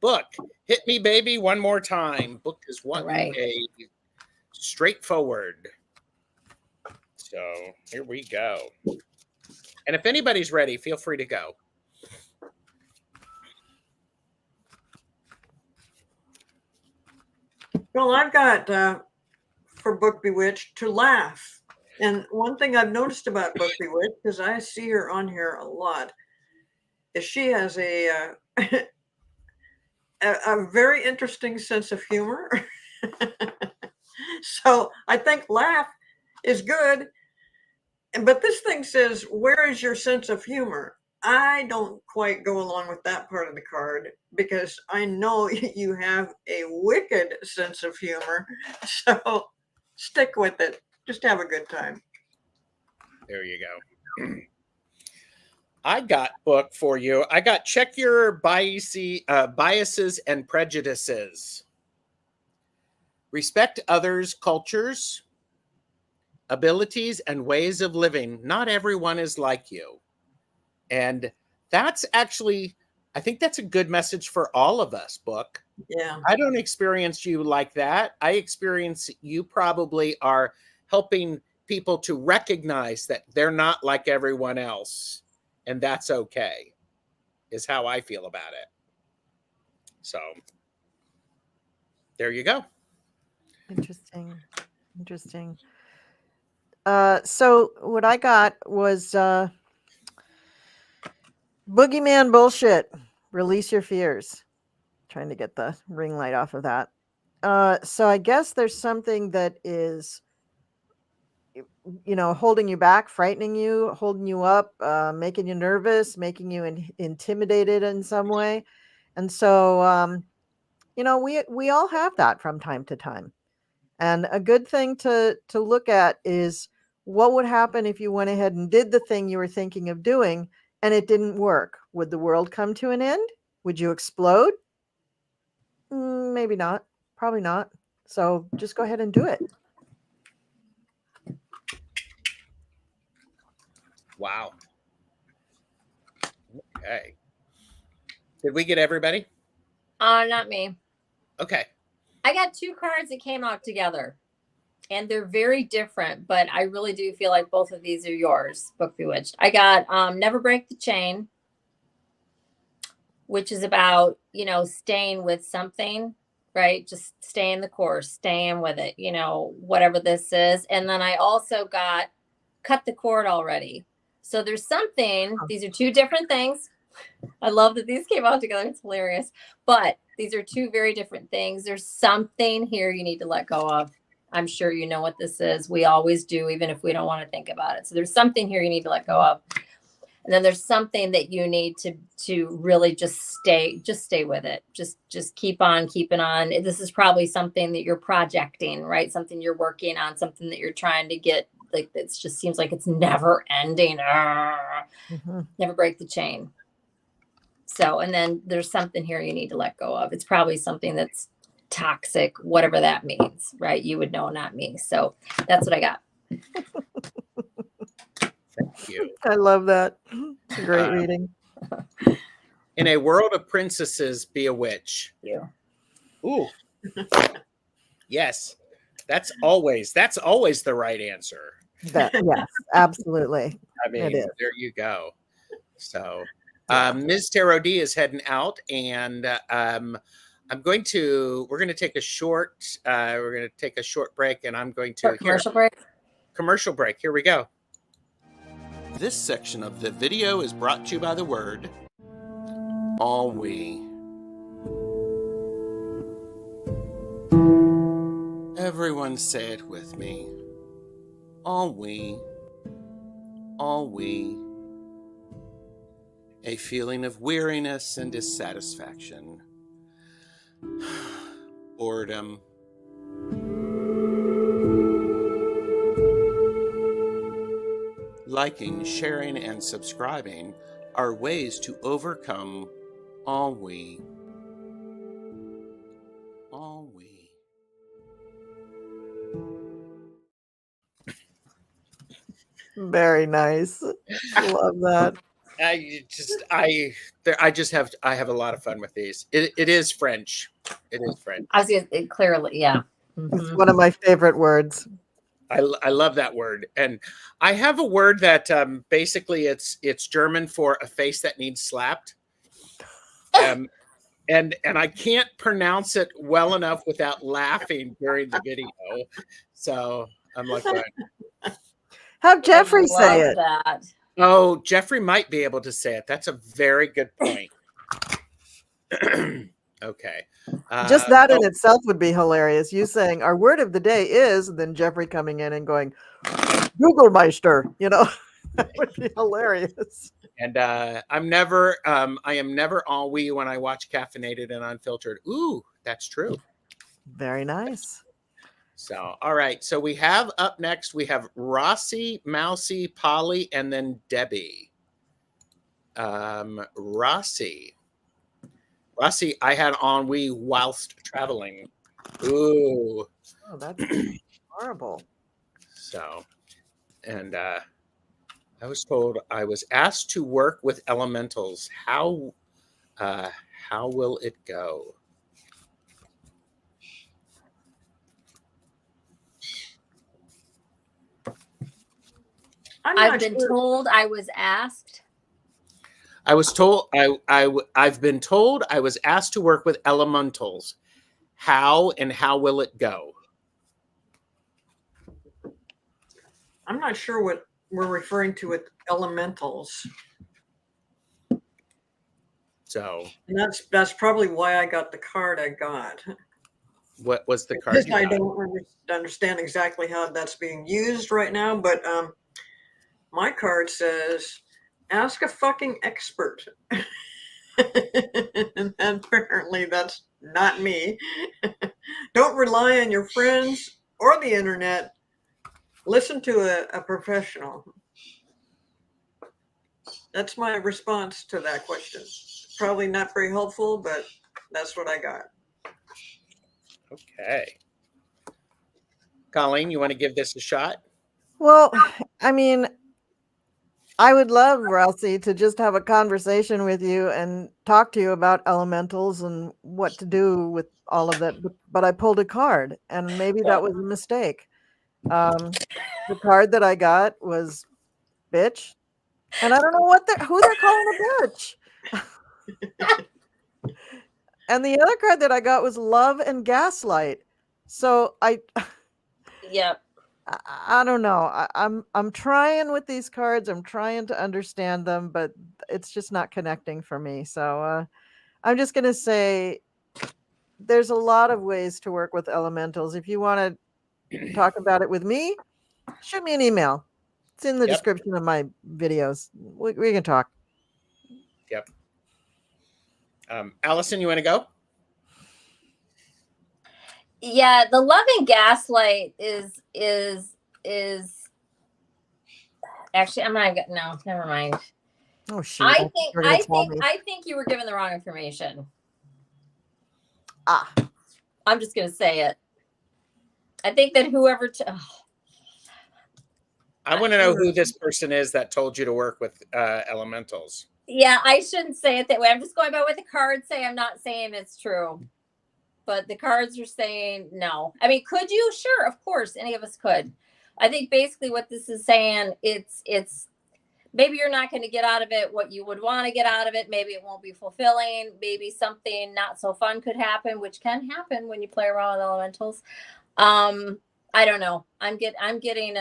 Book, hit me, baby, one more time. Book is wanting Right. a straightforward. So here we go. And if anybody's ready, feel free to go. Well, I've got for Book Bewitched to laugh. And one thing I've noticed about Book Bewitched, because I see her on here a lot, is she has a very interesting sense of humor. So I think laugh is good. But this thing says, where is your sense of humor? I don't quite go along with that part of the card because I know you have a wicked sense of humor. So stick with it. Just have a good time. There you go. I got Book for you. I got check your biases and prejudices. Respect others' cultures, abilities, and ways of living. Not everyone is like you. And that's actually, I think that's a good message for all of us, Book. Yeah. I don't experience you like that. I experience you probably are helping people to recognize that they're not like everyone else. And that's okay, is how I feel about it. So there you go. Interesting. So what I got was boogeyman bullshit. Release your fears. Trying to get the ring light off of that. So I guess there's something that is, holding you back, frightening you, holding you up, making you nervous, making you intimidated in some way. And so, we all have that from time to time. And a good thing to look at is what would happen if you went ahead and did the thing you were thinking of doing and it didn't work? Would the world come to an end? Would you explode? Maybe not. Probably not. So just go ahead and do it. Wow. Okay. Did we get everybody? Not me. Okay. I got two cards that came out together, and they're very different, but I really do feel like both of these are yours, Book Bewitched. I got Never Break the Chain, which is about, staying with something, right? Just staying the course, staying with it, whatever this is. And then I also got Cut the Cord Already. So there's something, these are two different things. I love that these came out together. It's hilarious. But these are two very different things. There's something here you need to let go of. I'm sure you know what this is. We always do, even if we don't want to think about it. So there's something here you need to let go of. And then there's something that you need to really just stay with it. Just keep on keeping on. This is probably something that you're projecting, right? Something you're working on, something that you're trying to get, like, it just seems like it's never ending. Never break the chain. So, and then there's something here you need to let go of. It's probably something that's toxic, whatever that means, right? You would know, not me. So that's what I got. Thank you. I love that. It's a great reading. In a world of princesses, be a witch. You. Ooh. Yes. That's always the right answer. Yes, absolutely. I mean, there you go. So Ms. Tarot D is heading out, and we're going to take a short break, and I'm going to commercial break. Here we go. This section of the video is brought to you by the word ennui. Everyone say it with me. Ennui. Ennui. A feeling of weariness and dissatisfaction. Boredom. Liking, sharing, and subscribing are ways to overcome ennui. Ennui. Very nice. Love that. I have a lot of fun with these. It is French. It is French. I was gonna say, clearly, yeah. It's one of my favorite words. I love that word. And I have a word that basically it's German for a face that needs slapped. And I can't pronounce it well enough without laughing during the video. So I'm like, have Jeffrey say it. That. Oh, Jeffrey might be able to say it. That's a very good point. Okay. Just that in itself would be hilarious. You saying our word of the day is, and then Jeffrey coming in and going, Google Meister, that would be hilarious. And I am never ennui when I watch Caffeinated and Unfiltered. Ooh, that's true. Very nice. So, all right. So we have up next, we have Rossi, Mousy, Polly, and then Debbie. Rossi, I had ennui whilst traveling. Ooh. Oh, that's horrible. So, and I was told I was asked to work with elementals. How will it go? I've been told I was asked. I was told I've been told I was asked to work with elementals. How will it go? I'm not sure what we're referring to with elementals. So and that's probably why I got the card I got. What was the card? I don't understand exactly how that's being used right now, but my card says, ask a fucking expert. And apparently that's not me. Don't rely on your friends or the internet. Listen to a professional. That's my response to that question. Probably not very helpful, but that's what I got. Okay. Colleen, you want to give this a shot? Well, I mean, I would love, Rossi, to just have a conversation with you and talk to you about elementals and what to do with all of that. But I pulled a card, and maybe that was a mistake. The card that I got was bitch, and I don't know who they're calling a bitch. And the other card that I got was love and gaslight. So Yep. I don't know. I'm trying with these cards. I'm trying to understand them, but it's just not connecting for me. So I'm just going to say there's a lot of ways to work with elementals. If you want to talk about it with me, shoot me an email. It's in the Yep. description of my videos. We can talk. Yep. Allyson, you want to go? Yeah, the love and gaslight is actually, I'm not gonna, no, never mind. Oh shoot! I think you were given the wrong information. Ah, I'm just gonna say it. I think that whoever I want to know who this person is that told you to work with elementals. Yeah, I shouldn't say it that way. I'm just going by what the cards say. I'm not saying it's true. But the cards are saying no. I mean, could you? Sure, of course, any of us could. I think basically what this is saying, it's maybe you're not going to get out of it what you would want to get out of it. Maybe it won't be fulfilling. Maybe something not so fun could happen, which can happen when you play around with elementals. I don't know. I'm getting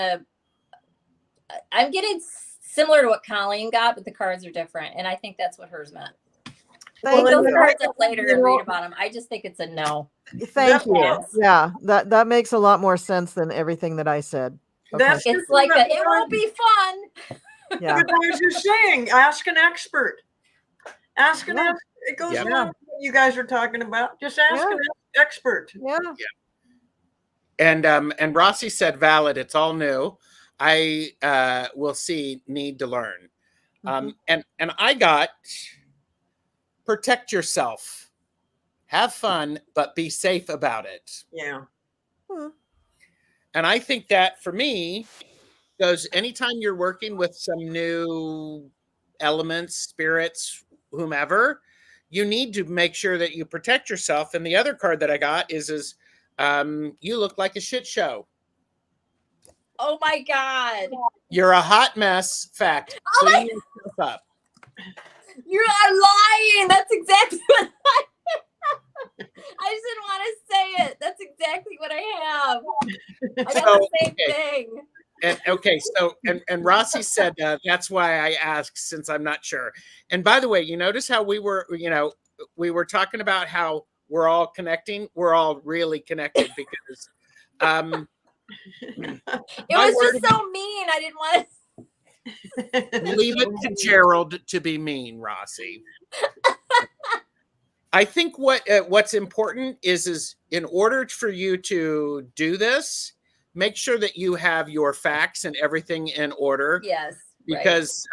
similar to what Colleen got, but the cards are different, and I think that's what hers meant. Take those cards up later and read about them. I just think it's a no. Thank you. Yeah, that makes a lot more sense than everything that I said. Okay. It's like it won't be fun. Yeah. But I was just saying, ask an expert. Ask an expert. It goes along with what you guys are talking about. Just ask an expert. Yeah. And Rossi said valid. It's all new. I will see. Need to learn. And I got protect yourself, have fun, but be safe about it. Yeah. And I think that for me goes anytime you're working with some new elements, spirits, whomever, you need to make sure that you protect yourself. And the other card that I got is you look like a shit show. Oh my God. You're a hot mess. Fact. Clean yourself up. You are lying. That's exactly what I just didn't want to say it. That's exactly what I have. I got the same thing. And okay, so and Rossi said that's why I asked, since I'm not sure. And by the way, you notice how we were talking about how we're all connecting. We're all really connected because it was just so mean. I didn't want to leave it to Gerald to be mean, Rossi. I think what's important is in order for you to do this, make sure that you have your facts and everything in order. Yes. Because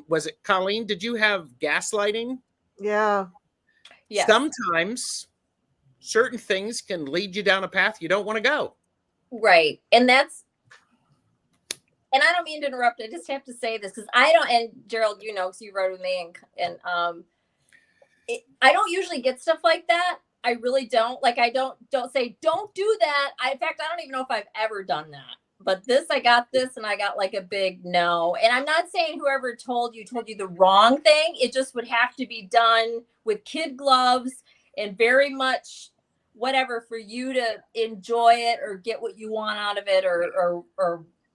was it Colleen? Did you have gaslighting? Yeah. Yes. Sometimes certain things can lead you down a path you don't want to go. Right. And I don't mean to interrupt. I just have to say this because I don't, and Gerald, because you rode with me and I don't usually get stuff like that. I really don't. Like, I don't say, don't do that. In fact, I don't even know if I've ever done that. But I got this and I got like a big no. And I'm not saying whoever told you the wrong thing. It just would have to be done with kid gloves and very much whatever for you to enjoy it or get what you want out of it or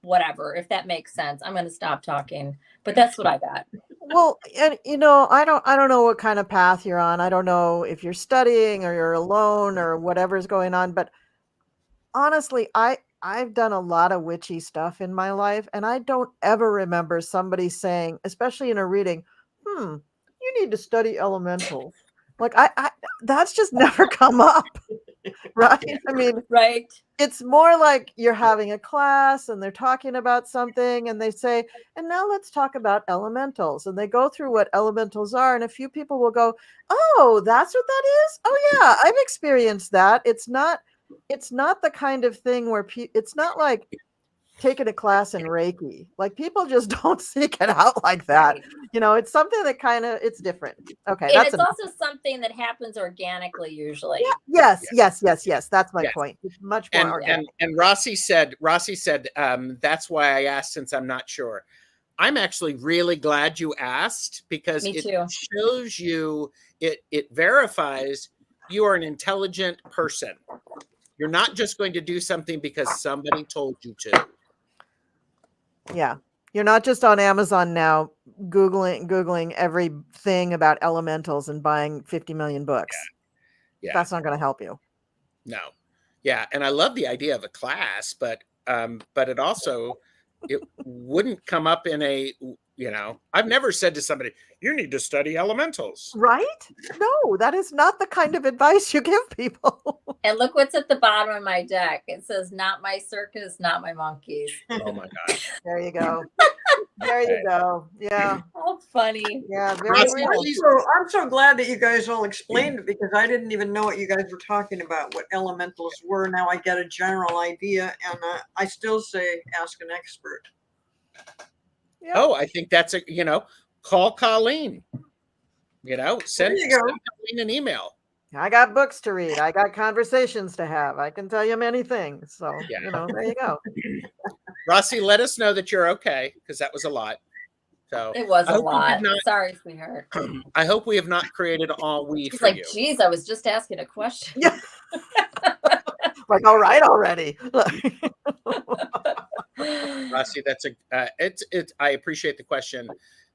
whatever, if that makes sense. I'm going to stop talking, but that's what I got. Well, and I don't know what kind of path you're on. I don't know if you're studying or you're alone or whatever's going on, but honestly, I've done a lot of witchy stuff in my life, and I don't ever remember somebody saying, especially in a reading, you need to study elementals. Like I that's just never come up. Right? I mean, right. It's more like you're having a class and they're talking about something and they say, and now let's talk about elementals. And they go through what elementals are. And a few people will go, oh, that's what that is? Oh yeah, I've experienced that. It's not the kind of thing where it's not like taking a class in Reiki. Like people just don't seek it out like that. Right. It's something that it's different. Okay. And it's also something that happens organically usually. Yeah. Yes. That's my point. It's much more organic. And Rossi said, that's why I asked, since I'm not sure. I'm actually really glad you asked because it shows you, it verifies you are an intelligent person. You're not just going to do something because somebody told you to. Yeah. You're not just on Amazon now Googling everything about elementals and buying 50 million books. Yeah. That's not going to help you. No. Yeah, and I love the idea of a class, but it wouldn't come up in a, I've never said to somebody, you need to study elementals. Right? No, that is not the kind of advice you give people. And look what's at the bottom of my deck. It says, not my circus, not my monkeys. Oh my gosh. There you go. There you go. Yeah. How funny. Yeah. Very Rossi, real. please- I'm so glad that you guys all explained it, because I didn't even know what you guys were talking about, what elementals were. Now I get a general idea, and I still say ask an expert. Yeah. Oh, I think that's call Colleen. Send There you go. Colleen an email. I got books to read. I got conversations to have. I can tell you many things. So, Yeah. there you go. Rossi, let us know that you're okay, because that was a lot. So It was I a hope we did lot. not- Sorry, sweetheart. I hope we have not created ennui She's for like, you. geez, I was just asking a question. Yeah. Like, all right already. Rossi, that's I appreciate the question.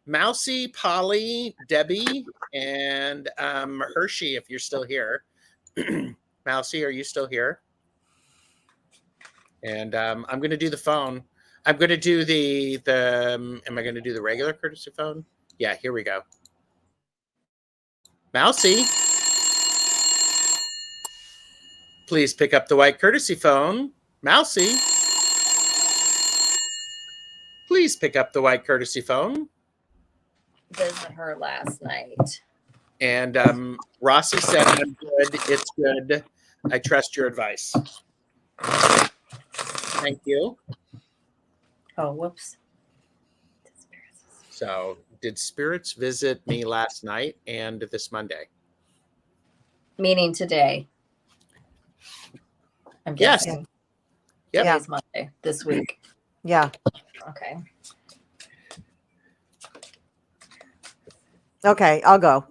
Mousy, Polly, Debbie, and Hershey, if you're still here. Mousy, are you still here? And I'm going to do the phone. I'm going to do the am I going to do the regular courtesy phone? Yeah, here we go. Mousy, please pick up the white courtesy phone. Mousy, please pick up the white courtesy phone. Visit her last night. And Rossi said, I'm good. It's good. I trust your advice. Thank you. Oh, whoops. So, did spirits visit me last night and this Monday? Meaning today. I'm Yes. guessing. Yep. Today's Monday this week. Yeah. Okay. Okay, I'll go.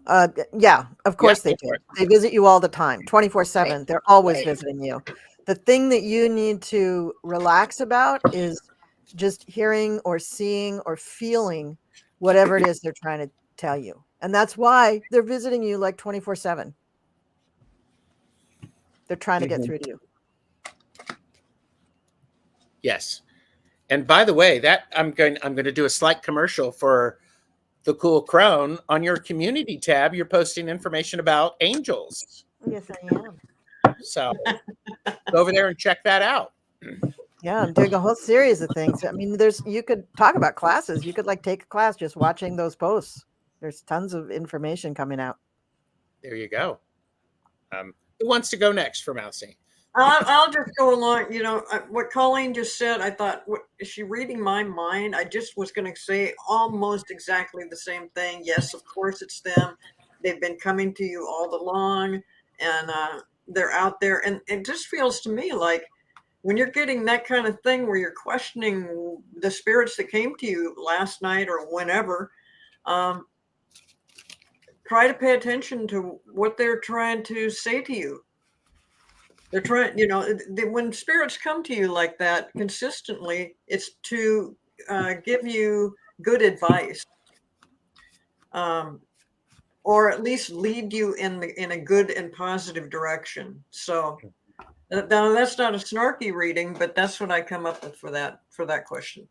Yeah, of course Yeah, they go for do. it. They visit you all the time, 24/7. Right. They're always Right. visiting you. The thing that you need to relax about is just hearing or seeing or feeling whatever it is they're trying to tell you. And that's why they're visiting you like 24/7. They're trying to get Mhm. through to you. Yes. And by the way, that I'm going to do a slight commercial for the Cool Crone. On your community tab, you're posting information about angels. Yes, I am. So go over there and check that out. Yeah, I'm doing a whole series of things. I mean, you could talk about classes. You could like take a class just watching those posts. There's tons of information coming out. There you go. Who wants to go next for Mousy? I'll just go along. What Colleen just said, I thought, is she reading my mind? I just was going to say almost exactly the same thing. Yes, of course it's them. They've been coming to you all along, and they're out there. And it just feels to me like when you're getting that kind of thing where you're questioning the spirits that came to you last night or whenever, try to pay attention to what they're trying to say to you. They're trying, when spirits come to you like that consistently, it's to give you good advice, or at least lead you in a good and positive direction. So now that's not a snarky reading, but that's what I come up with for that question.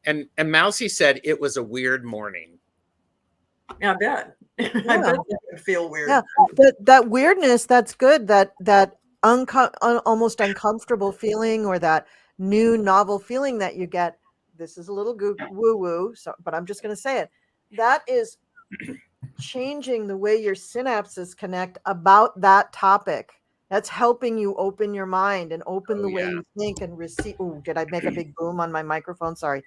And Mousy said it was a weird morning. Yeah, I bet. I bet it would feel weird. Yeah, that weirdness, that's good. That almost uncomfortable feeling, or that new novel feeling that you get. This is a little woo-woo, but I'm just going to say it. That is changing the way your synapses connect about that topic. That's helping you open your mind and open the way you think and receive. Oh, did I make a big boom on my microphone? Sorry.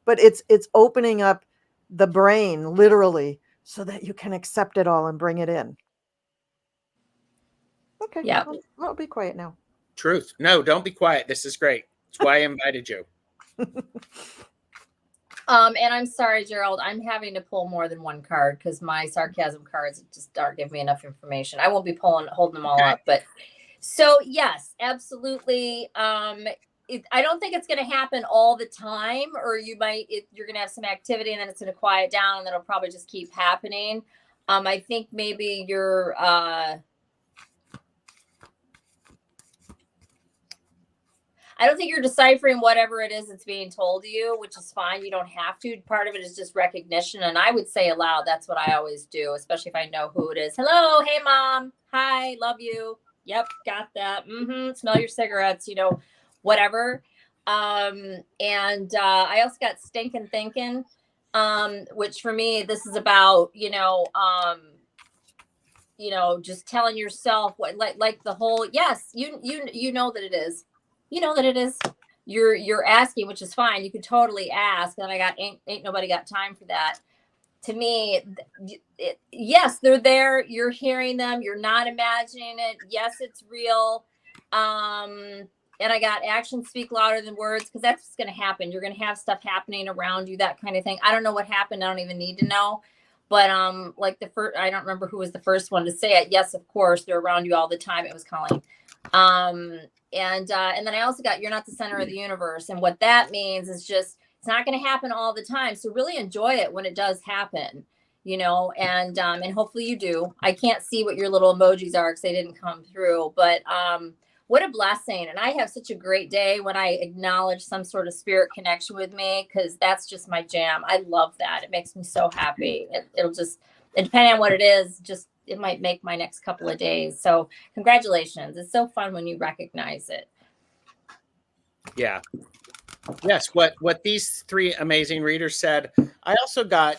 But it's opening up the brain literally so that you can accept it all and bring it in. Okay. Yeah. I'll be quiet now. Truth. No, don't be quiet. This is great. That's why I invited you. And I'm sorry, Gerald, I'm having to pull more than one card because my sarcasm cards just aren't giving me enough information. I won't be holding them all up, but so yes, absolutely. I don't think it's going to happen all the time, or you're going to have some activity and then it's going to quiet down and then it'll probably just keep happening. I think maybe you're, I don't think you're deciphering whatever it is that's being told to you, which is fine. You don't have to. Part of it is just recognition. And I would say aloud, that's what I always do, especially if I know who it is. Hello, hey mom, hi, love you. Yep, got that. Smell your cigarettes, whatever. And I also got stinking thinking, which for me, this is about, just telling yourself what, like the whole, yes, you know that it is, you're asking, which is fine. You could totally ask. And ain't nobody got time for that. To me, yes, they're there. You're hearing them. You're not imagining it. Yes, it's real. And I got actions speak louder than words, because that's what's going to happen. You're going to have stuff happening around you, that kind of thing. I don't know what happened. I don't even need to know. But like the first, I don't remember who was the first one to say it. Yes, of course, they're around you all the time. It was Colleen. And then I also got, you're not the center of the universe. And what that means is just, it's not going to happen all the time. So really enjoy it when it does happen, and hopefully you do. I can't see what your little emojis are because they didn't come through, but what a blessing. And I have such a great day when I acknowledge some sort of spirit connection with me, because that's just my jam. I love that. It makes me so happy. It'll just, depending on what it is, just, it might make my next couple of days. So congratulations. It's so fun when you recognize it. Yeah. Yes. What these three amazing readers said, I also got,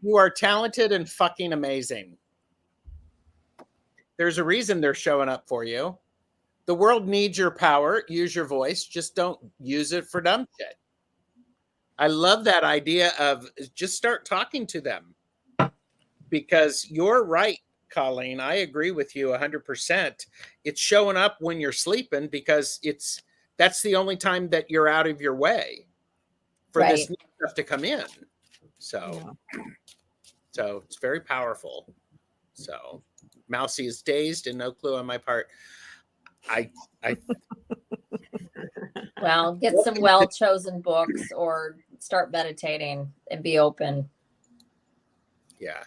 you are talented and fucking amazing. There's a reason they're showing up for you. The world needs your power. Use your voice. Just don't use it for dumb shit. I love that idea of just start talking to them, because you're right, Colleen. I agree with you 100%. It's showing up when you're sleeping, because that's the only time that you're out of your way for this new stuff to come in. So it's very powerful. So Mousy is dazed and no clue on my part. Well, get some well-chosen books or start meditating and be open. Yeah.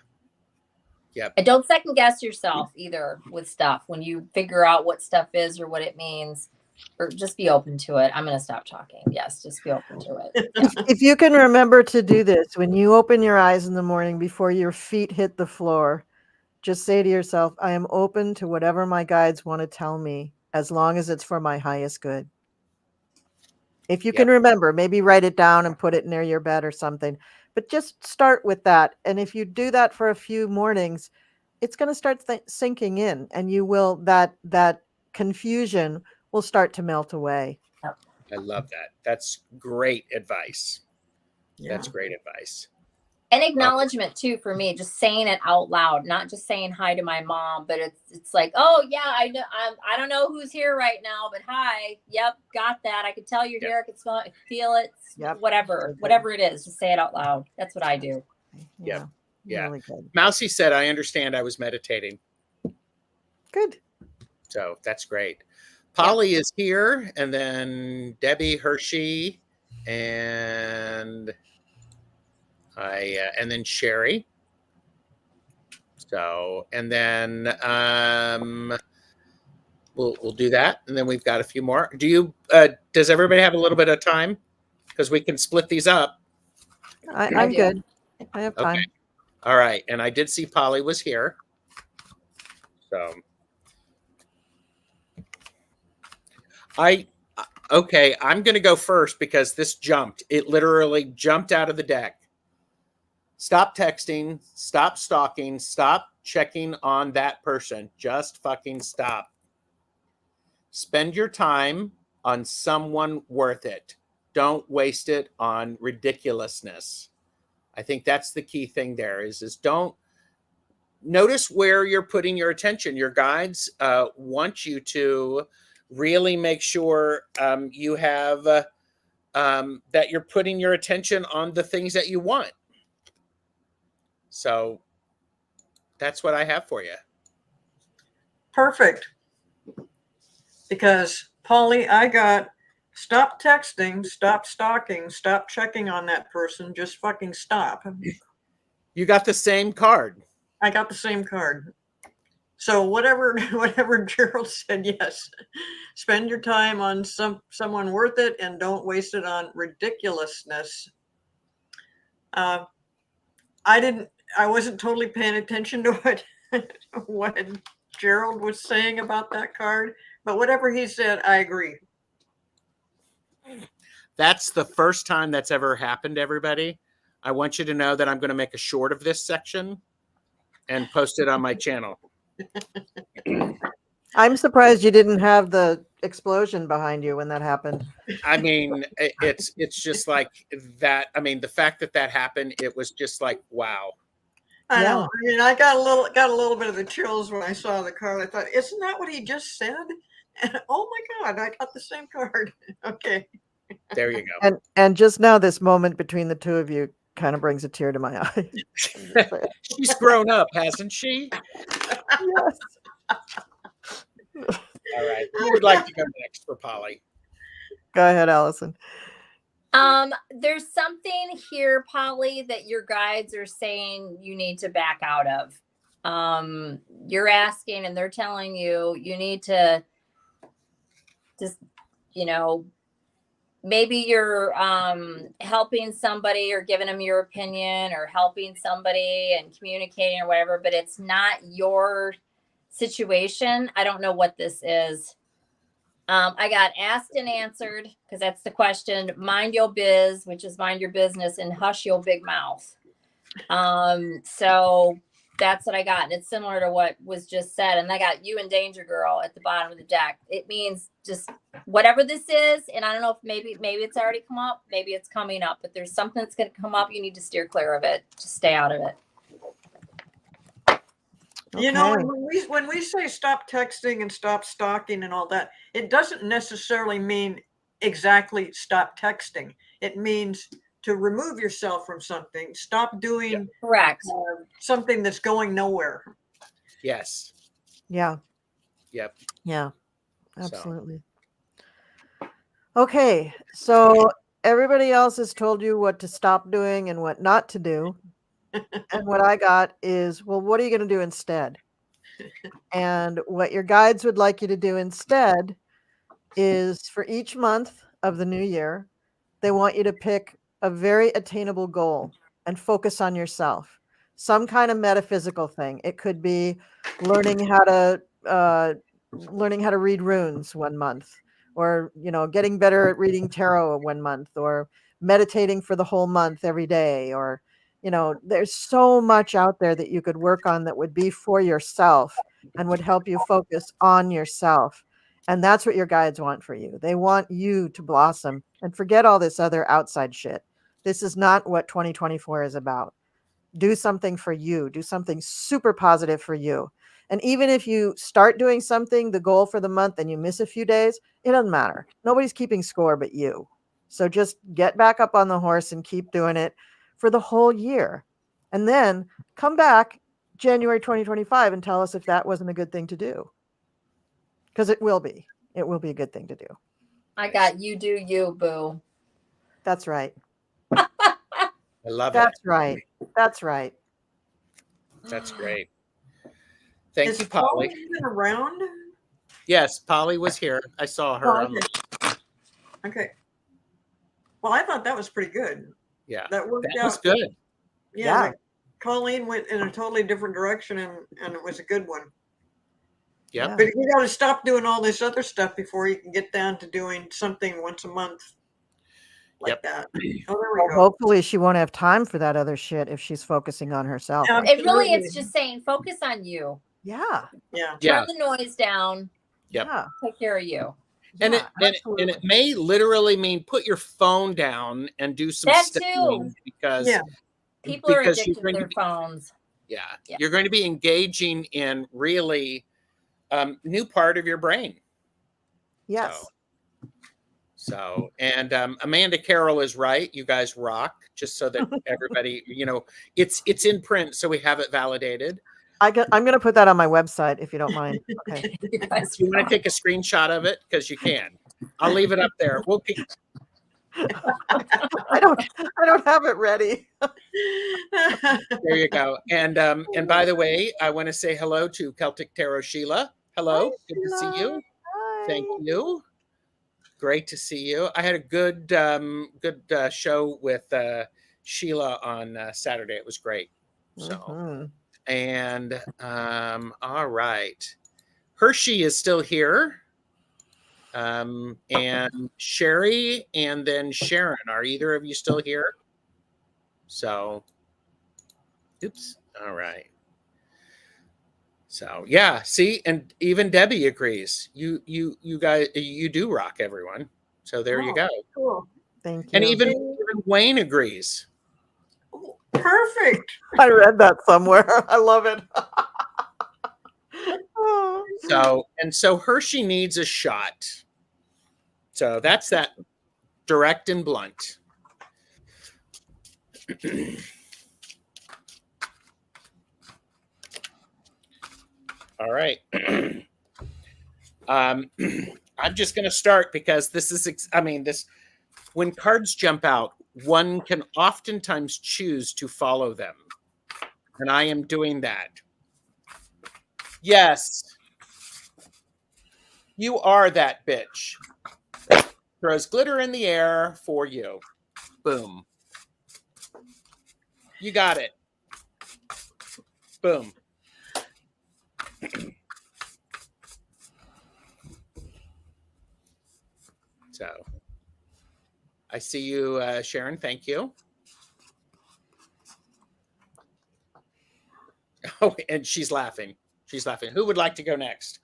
Yep. And don't second guess yourself either with stuff when you figure out what stuff is or what it means, or just be open to it. I'm going to stop talking. Yes, just be open to it. Yeah. If you can remember to do this, when you open your eyes in the morning before your feet hit the floor, just say to yourself, I am open to whatever my guides want to tell me, as long as it's for my highest good. If you can remember, maybe write it down and put it near your bed or something, but just start with that. And if you do that for a few mornings, it's going to start sinking in, and you will, that confusion will start to melt away. I love that. That's great advice. Yeah. That's great advice. And acknowledgement too, for me, just saying it out loud, not just saying hi to my mom, but it's like, oh yeah, I know, I don't know who's here right now, but hi, yep, got that. I could tell you're here. I could smell it, feel it, whatever it is, just say it out loud. That's what I do. Yeah. Really good. Mousy said, I understand. I was meditating. Good. So that's great. Polly is here, and then Debbie, Hershey, and and then Sherry. So, and then we'll do that, and then we've got a few more. Does everybody have a little bit of time? Because we can split these up. I'm good. I have time. Okay. All right. And I did see Polly was here. So okay, I'm going to go first because this jumped. It literally jumped out of the deck. Stop texting, stop stalking, stop checking on that person. Just fucking stop. Spend your time on someone worth it. Don't waste it on ridiculousness. I think that's the key thing there is don't notice where you're putting your attention. Your guides want you to really make sure you have that you're putting your attention on the things that you want. So that's what I have for you. Perfect. Because Polly, I got stop texting, stop stalking, stop checking on that person. Just fucking stop. You got the same card. I got the same card. So whatever Gerald said, yes, spend your time on someone worth it and don't waste it on ridiculousness. I wasn't totally paying attention to what Gerald was saying about that card, but whatever he said, I agree. That's the first time that's ever happened, everybody. I want you to know that I'm going to make a short of this section and post it on my channel. I'm surprised you didn't have the explosion behind you when that happened. I mean, it's just like that. I mean, the fact that happened, it was just like, wow. I know. I mean, I got a little bit of the chills when I saw the card. I thought, isn't that what he just said? And, oh my God, I got the same card. Okay. There you go. And just now, this moment between the two of you kind of brings a tear to my eye. She's grown up, hasn't she? Yes. All right. Who would like to go next for Polly? Go ahead, Allyson. There's something here, Polly, that your guides are saying you need to back out of. You're asking and they're telling you need to just, maybe you're helping somebody or giving them your opinion or helping somebody and communicating or whatever, but it's not your situation. I don't know what this is. I got asked and answered because that's the question. Mind your biz, which is mind your business, and hush your big mouth. So that's what I got. And it's similar to what was just said. And I got you and Danger Girl at the bottom of the deck. It means just whatever this is. And I don't know if maybe it's already come up. Maybe it's coming up. But there's something that's going to come up. You need to steer clear of it. Just stay out of it. You know, when we say stop texting and stop stalking and all that, it doesn't necessarily mean exactly stop texting. It means to remove yourself from something. Stop doing correct something that's going nowhere. Yes. Yeah. Yep. Yeah. Absolutely. Okay. So everybody else has told you what to stop doing and what not to do. And what I got is, well, what are you going to do instead? And what your guides would like you to do instead is for each month of the new year, they want you to pick a very attainable goal and focus on yourself. Some kind of metaphysical thing. It could be learning how to read runes one month, or getting better at reading tarot 1 month, or meditating for the whole month every day, or there's so much out there that you could work on that would be for yourself and would help you focus on yourself. And that's what your guides want for you. They want you to blossom and forget all this other outside shit. This is not what 2024 is about. Do something for you. Do something super positive for you. And even if you start doing something, the goal for the month, and you miss a few days, it doesn't matter. Nobody's keeping score but you. So just get back up on the horse and keep doing it for the whole year. And then come back January 2025 and tell us if that wasn't a good thing to do. Because it will be. It will be a good thing to do. I got you do you, boo. That's right. I love it. That's right. That's right. That's great. Thank Is you, Polly. Even around? Yes, Polly was here. I saw her. Oh, okay. Well, I thought that was pretty good. Yeah, that worked that out. was good. Yeah. Like Colleen went in a totally different direction, and it was a good one. Yep. But you got to stop doing all this other stuff before you can get down to doing something once a month like that. Oh, there we go. Hopefully she won't have time for that other shit if she's focusing on herself. It really is just saying focus on you. Yeah. Yeah. Turn the noise down. Yep. Yeah. Take care of you. And it may literally mean put your phone down and do some studying, because people are addicted to their phones. Yeah. You're going to be engaging in really new part of your brain. Yes. So and Amanda Carroll is right. You guys rock. Just so that everybody, it's in print, so we have it validated. I'm going to put that on my website if you don't mind. Okay. You want to take a screenshot of it? Because you can. I'll leave it up there. I don't have it ready. There you go. And by the way, I want to say hello to Celtic Tarot Sheila. Hello, Hi, good to see Sheila. you. Thank Hi. you. Great to see you. I had a good show with Sheila on Saturday. It was great. So, Mhm. and all right, Hershey is still here. And Sherry and then Sharon. Are either of you still here? So, oops. All right. So yeah, see, and even Debbie agrees. You guys, you do rock, everyone. So there you Oh, go. cool. Thank And you. even Wayne agrees. Oh, perfect. I read that somewhere. I love it. Oh. So Hershey needs a shot. So that's that, direct and blunt. All right. I'm just going to start because this is, I mean, this, when cards jump out, one can oftentimes choose to follow them. And I am doing that. Yes. You are that bitch. Throws glitter in the air for you. Boom. You got it. Boom. So I see you, Sharon. Thank you. Oh, and she's laughing. She's laughing. Who would like to go next?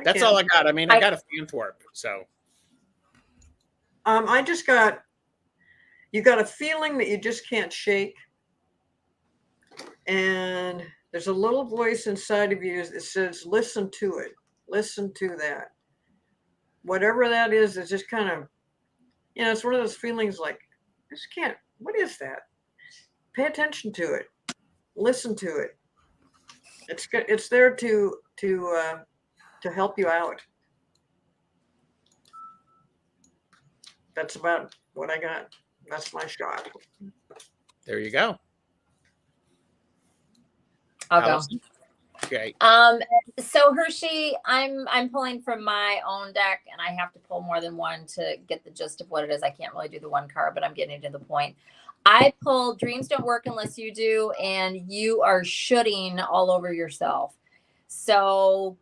That's all I got. I mean, I got a Fantwarp, so. I just got, you got a feeling that you just can't shake. And there's a little voice inside of you that says, listen to it. Listen to that. Whatever that is, it's just kind of, you know, it's one of those feelings like, I just can't, what is that? Pay attention to it. Listen to it. It's there to help you out. That's about what I got. That's my shot. There you go. I'll go. Allyson? Okay. So Hershey, I'm pulling from my own deck, and I have to pull more than one to get the gist of what it is. I can't really do the one card, but I'm getting to the point. I pulled Dreams Don't Work Unless You Do, and you are shooting all over yourself. So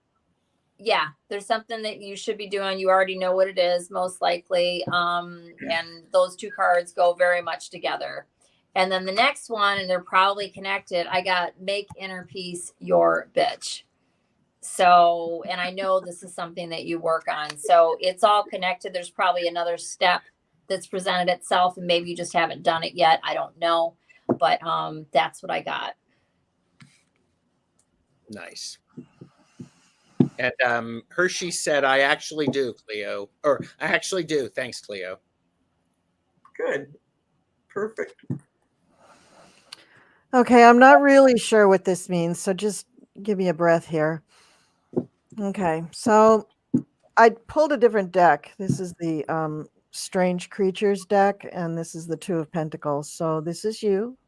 yeah, there's something that you should be doing. You already know what it is, most likely. And those two cards go very much together. And then the next one, and they're probably connected, I got Make Inner Peace Your Bitch. So, and I know this is something that you work on. So it's all connected. There's probably another step that's presented itself, and maybe you just haven't done it yet. I don't know. But that's what I got. Nice. And Hershey said, I actually do, Cleo. Or I actually do. Thanks, Cleo. Good. Perfect. Okay, I'm not really sure what this means, so just give me a breath here. Okay, so I pulled a different deck. This is the Strange Creatures deck, and this is the Two of Pentacles. So this is you.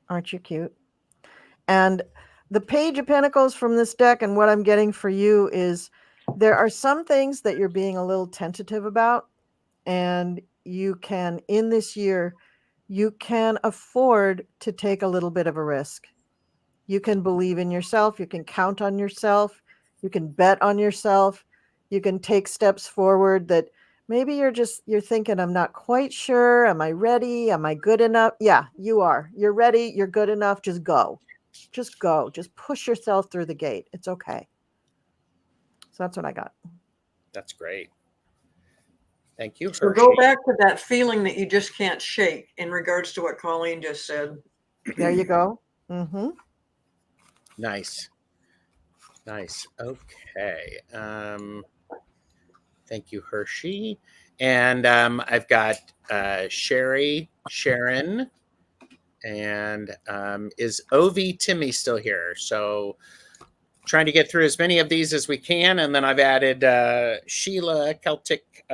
Aren't you cute? And the Page of Pentacles from this deck, and what I'm getting for you is there are some things that you're being a little tentative about, and you can, in this year, you can afford to take a little bit of a risk. You can believe in yourself. You can count on yourself. You can bet on yourself. You can take steps forward that maybe you're thinking, I'm not quite sure. Am I ready? Am I good enough? Yeah, you are. You're ready. You're good enough. Just go. Just go. Just push yourself through the gate. It's okay. So that's what I got. That's great. Thank you, So Hershey. go back to that feeling that you just can't shake in regards to what Colleen just said. There you go. Mm-hmm. Nice. Nice. Okay. Thank you, Hershey. And I've got Sherry, Sharon, and is OV Timmy still here? So trying to get through as many of these as we can. And then I've added Sheila, Celtic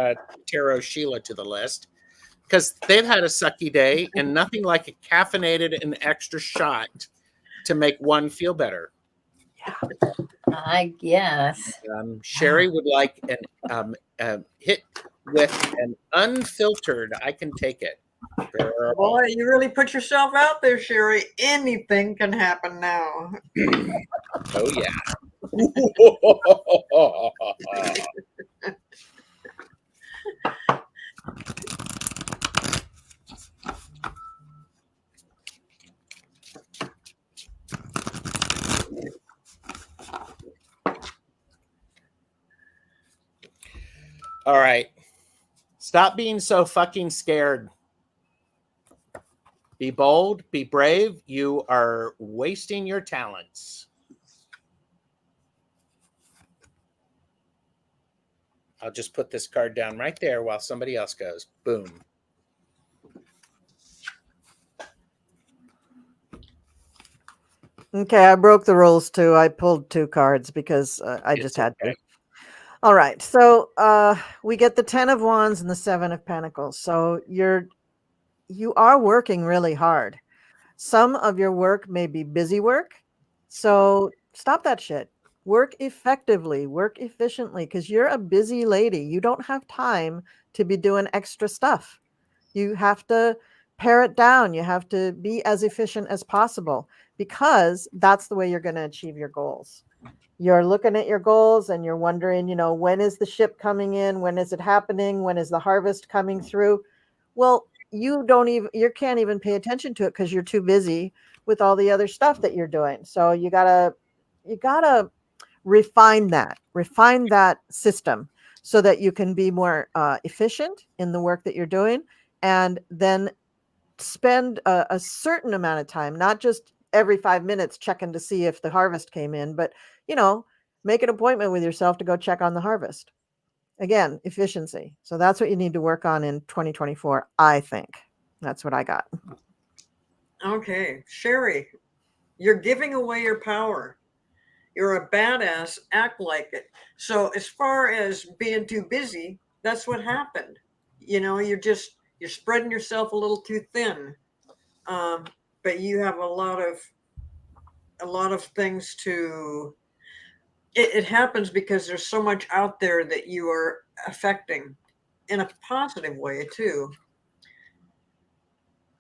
Tarot Sheila to the list because they've had a sucky day and nothing like a caffeinated and extra shot to make one feel better. I guess. Sherry would like an hit with an unfiltered. I can take it. Girl. Boy, you really put yourself out there, Sherry. Anything can happen now. Oh yeah. All right. Stop being so fucking scared. Be bold, be brave. You are wasting your talents. I'll just put this card down right there while somebody else goes. Boom. Okay, I broke the rules too. I pulled 2 cards because I just had to. All right, so we get the 10 of Wands and the 7 of Pentacles. So you are working really hard. Some of your work may be busy work. So stop that shit. Work effectively, work efficiently, because you're a busy lady. You don't have time to be doing extra stuff. You have to pare it down. You have to be as efficient as possible because that's the way you're going to achieve your goals. You're looking at your goals and you're wondering, when is the ship coming in? When is it happening? When is the harvest coming through? Well, you can't even pay attention to it because you're too busy with all the other stuff that you're doing. So you gotta refine that system so that you can be more efficient in the work that you're doing, and then spend a certain amount of time, not just every 5 minutes checking to see if the harvest came in, but make an appointment with yourself to go check on the harvest. Again, efficiency. So that's what you need to work on in 2024. I think that's what I got. Okay, Sherry, you're giving away your power. You're a badass, act like it. So as far as being too busy, that's what happened. You're spreading yourself a little too thin. But you have a lot of things to, it happens because there's so much out there that you are affecting in a positive way too.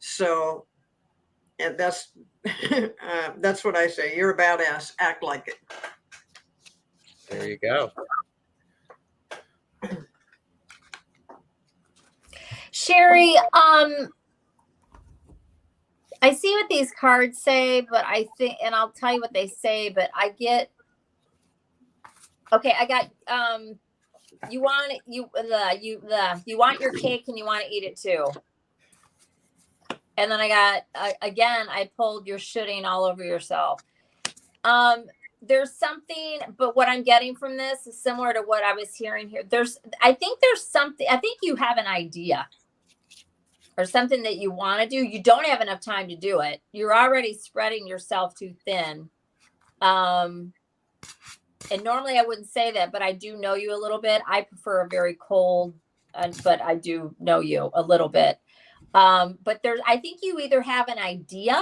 So, and that's what I say. You're a badass. Act like it. There you go. Sherry, I see what these cards say, but I think, and I'll tell you what they say, but I got, you want your cake and you want to eat it too. And then I got, again, I pulled you're shitting all over yourself. There's something, but what I'm getting from this is similar to what I was hearing here. I think you have an idea or something that you want to do. You don't have enough time to do it. You're already spreading yourself too thin. And normally I wouldn't say that, but I do know you a little bit. I prefer a very cold, but I do know you a little bit. But I think you either have an idea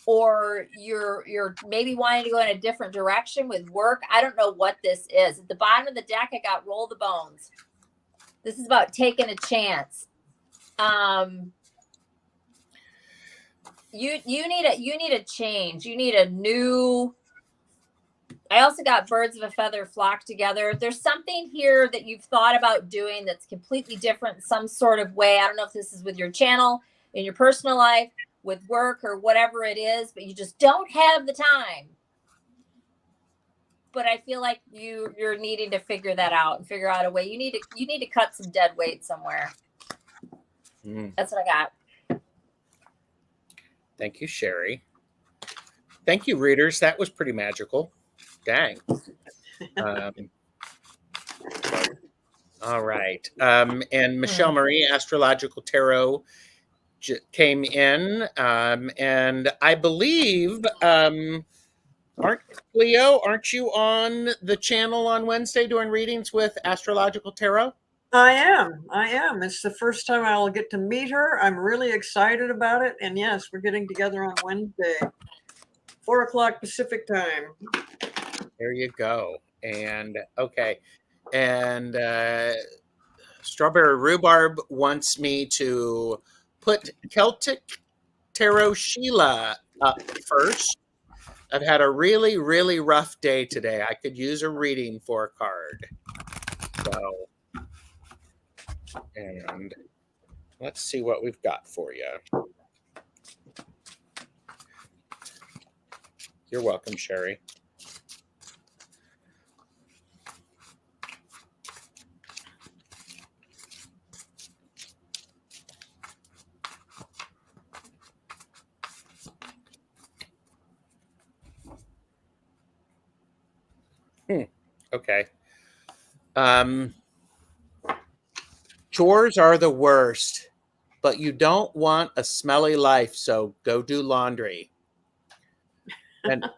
or you're maybe wanting to go in a different direction with work. I don't know what this is. At the bottom of the deck, I got roll the bones. This is about taking a chance. You need a change. You need a new. I also got birds of a feather flock together. There's something here that you've thought about doing that's completely different in some sort of way. I don't know if this is with your channel, in your personal life, with work, or whatever it is, but you just don't have the time. But I feel like you're needing to figure that out and figure out a way. You need to cut some dead weight somewhere. That's what I got. Thank you, Sherry. Thank you, readers. That was pretty magical. Dang. All right. And Michelle Marie, Astrological Tarot, came in. And I believe Cleo, aren't you on the channel on Wednesday doing readings with Astrological Tarot? I am. It's the first time I'll get to meet her. I'm really excited about it. And yes, we're getting together on Wednesday, 4:00 Pacific time. There you go. And okay. And Strawberry Rhubarb wants me to put Celtic Tarot Sheila up first. I've had a really, really rough day today. I could use a reading for a card. So, and let's see what we've got for you. You're welcome, Sherry. Okay. Chores are the worst, but you don't want a smelly life, so go do laundry. And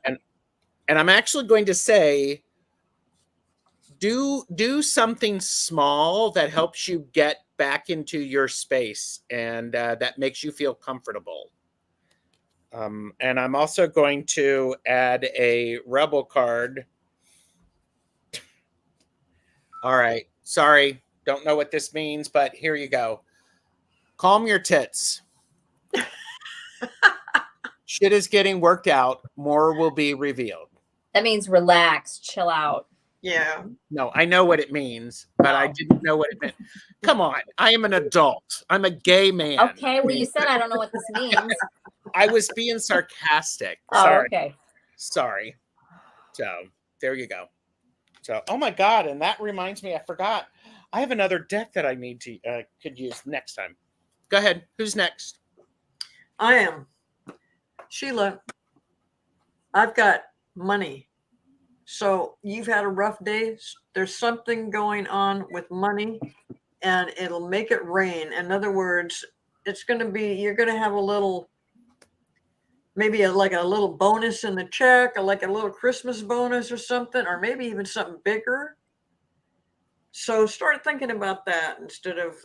I'm actually going to say, do something small that helps you get back into your space and that makes you feel comfortable. And I'm also going to add a rebel card. All right. Sorry. Don't know what this means, but here you go. Calm your tits. Shit is getting worked out. More will be revealed. That means relax, chill out. Yeah. No, I know what it means, but I didn't know what it meant. Come on. I am an adult. I'm a gay man. Okay. Well, you said I don't know what this means. I was being sarcastic. Oh, Sorry. okay. Sorry. So there you go. So, oh my God. And that reminds me, I forgot. I have another deck that I need to could use next time. Go ahead. Who's next? I am. Sheila, I've got money. So you've had a rough day. There's something going on with money and it'll make it rain. In other words, it's going to be, you're going to have a little, maybe like a little bonus in the check, or like a little Christmas bonus or something, or maybe even something bigger. So start thinking about that instead of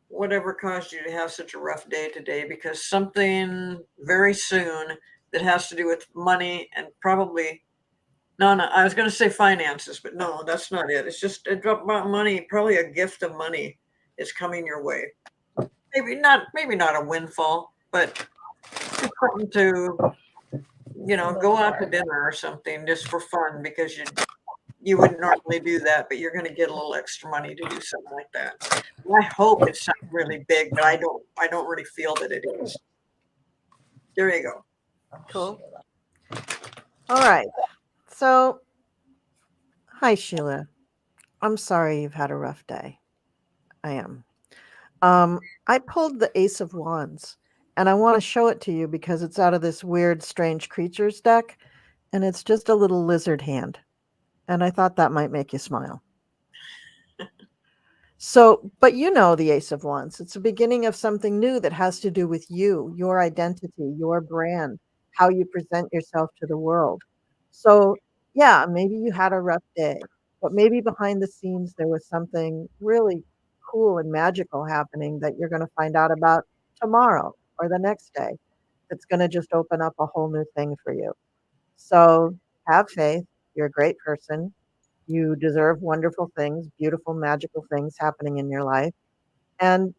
whatever caused you to have such a rough day today, because something very soon that has to do with money and probably, no, I was going to say finances, but no, that's not it. It's just about money, probably a gift of money is coming your way. Maybe not a windfall, but something to, go out to dinner or something just for fun, because you wouldn't normally do that, but you're going to get a little extra money to do something like that. I hope it's something really big, but I don't really feel that it is. There you go. Cool. All right. So, hi, Sheila. I'm sorry you've had a rough day. I am. I pulled the Ace of Wands, and I want to show it to you because it's out of this weird, strange creatures deck, and it's just a little lizard hand. And I thought that might make you smile. So, but you know the Ace of Wands. It's the beginning of something new that has to do with you, your identity, your brand, how you present yourself to the world. So, yeah, maybe you had a rough day, but maybe behind the scenes there was something really cool and magical happening that you're going to find out about tomorrow or the next day. That's going to just open up a whole new thing for you. So, have faith. You're a great person. You deserve wonderful things, beautiful, magical things happening in your life. And,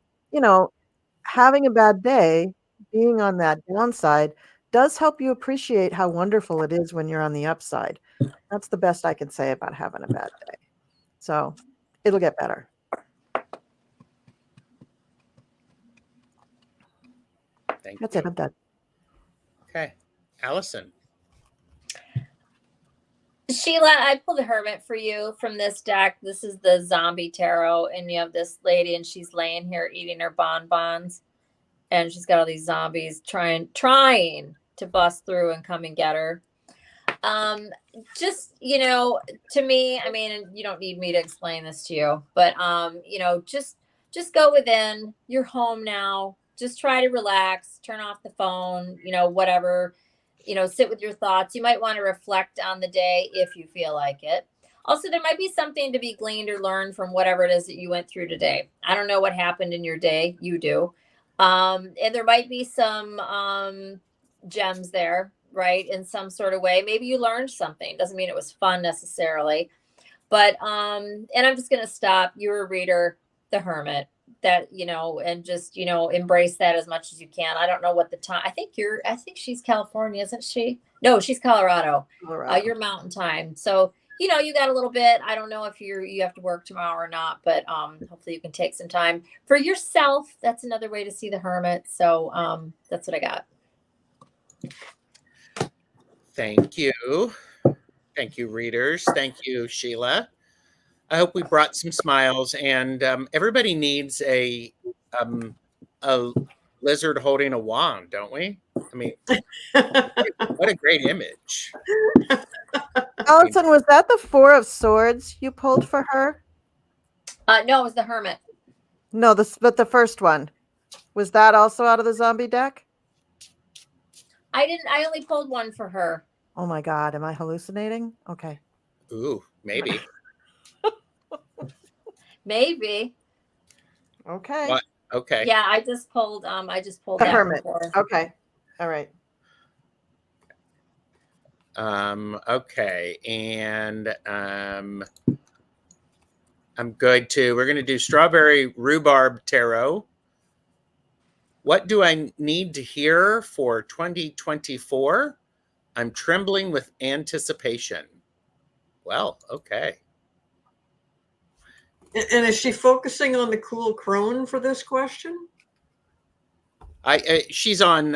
having a bad day, being on that downside, does help you appreciate how wonderful it is when you're on the upside. That's the best I can say about having a bad day. So it'll get better. That's it. I'm done. Okay. Allyson. Sheila, I pulled a hermit for you from this deck. This is the zombie tarot, and you have this lady, and she's laying here eating her bonbons, and she's got all these zombies trying to bust through and come and get her. Just, to me, I mean, you don't need me to explain this to you, but just go within. You're home now. Just try to relax, turn off the phone, whatever. sit with your thoughts. You might want to reflect on the day if you feel like it. Also, there might be something to be gleaned or learned from whatever it is that you went through today. I don't know what happened in your day. You do. And there might be some gems there, right? In some sort of way. Maybe you learned something. Doesn't mean it was fun necessarily. But, and I'm just going to stop. You're a reader, the Hermit, that, and just, embrace that as much as you can. I don't know what the time, I think she's California, isn't she? No, she's Colorado. Your mountain time. So, you got a little bit. I don't know if you have to work tomorrow or not, but hopefully you can take some time for yourself. That's another way to see the Hermit. So that's what I got. Thank you. Thank you, readers. Thank you, Sheila. I hope we brought some smiles, and everybody needs a lizard holding a wand, don't we? I mean, what a great image. Allyson, was that the Four of Swords you pulled for her? No, it was the Hermit. No, but the first one. Was that also out of the zombie deck? I only pulled one for her. Oh my God, am I hallucinating? Okay. Ooh, maybe. Maybe. Okay. What? Okay. Yeah, I just pulled The that Hermit. before. Okay. All right. Okay. And I'm good too. We're going to do Strawberry Rhubarb Tarot. What do I need to hear for 2024? I'm trembling with anticipation. Well, okay. And is she focusing on the cool crone for this question? She's on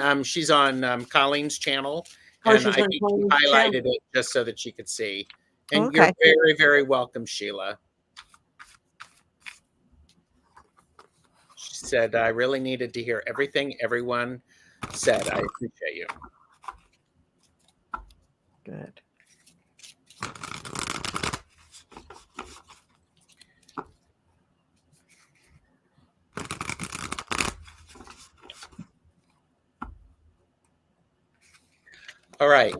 Colleen's channel, Oh, and she's I on think she Colleen's highlighted channel. it just so that she could see. And Okay. you're very, very welcome, Sheila. She said, I really needed to hear everything everyone said. I appreciate you. Good. All right.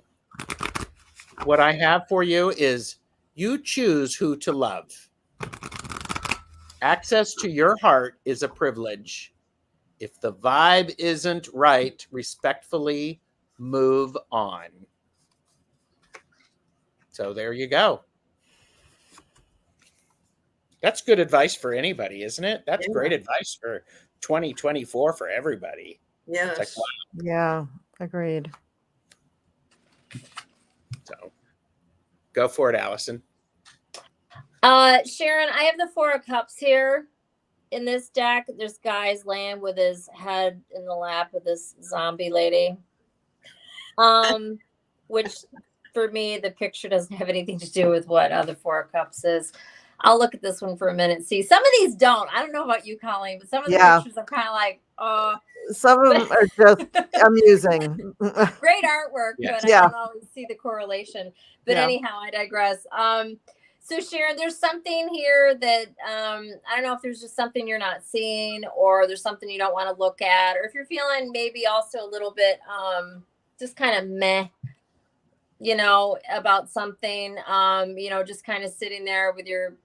What I have for you is you choose who to love. Access to your heart is a privilege. If the vibe isn't right, respectfully move on. So there you go. That's good advice for anybody, isn't it? That's great advice for 2024 for everybody. Yes. It's like, wow. Yeah, agreed. So go for it, Allyson. Sharon, I have the Four of Cups here in this deck. There's guys laying with his head in the lap of this zombie lady. Which for me, the picture doesn't have anything to do with what the Four of Cups is. I'll look at this one for a minute. See, some of these don't. I don't know about you, Colleen, but some of the pictures are kind of like, some of them are just amusing. Great artwork, Yes. but I don't always see the correlation. But Yeah. anyhow, I digress. So Sharon, there's something here that I don't know if there's just something you're not seeing, or there's something you don't want to look at, or if you're feeling maybe also a little bit just kind of meh, about something, just kind of sitting there with your,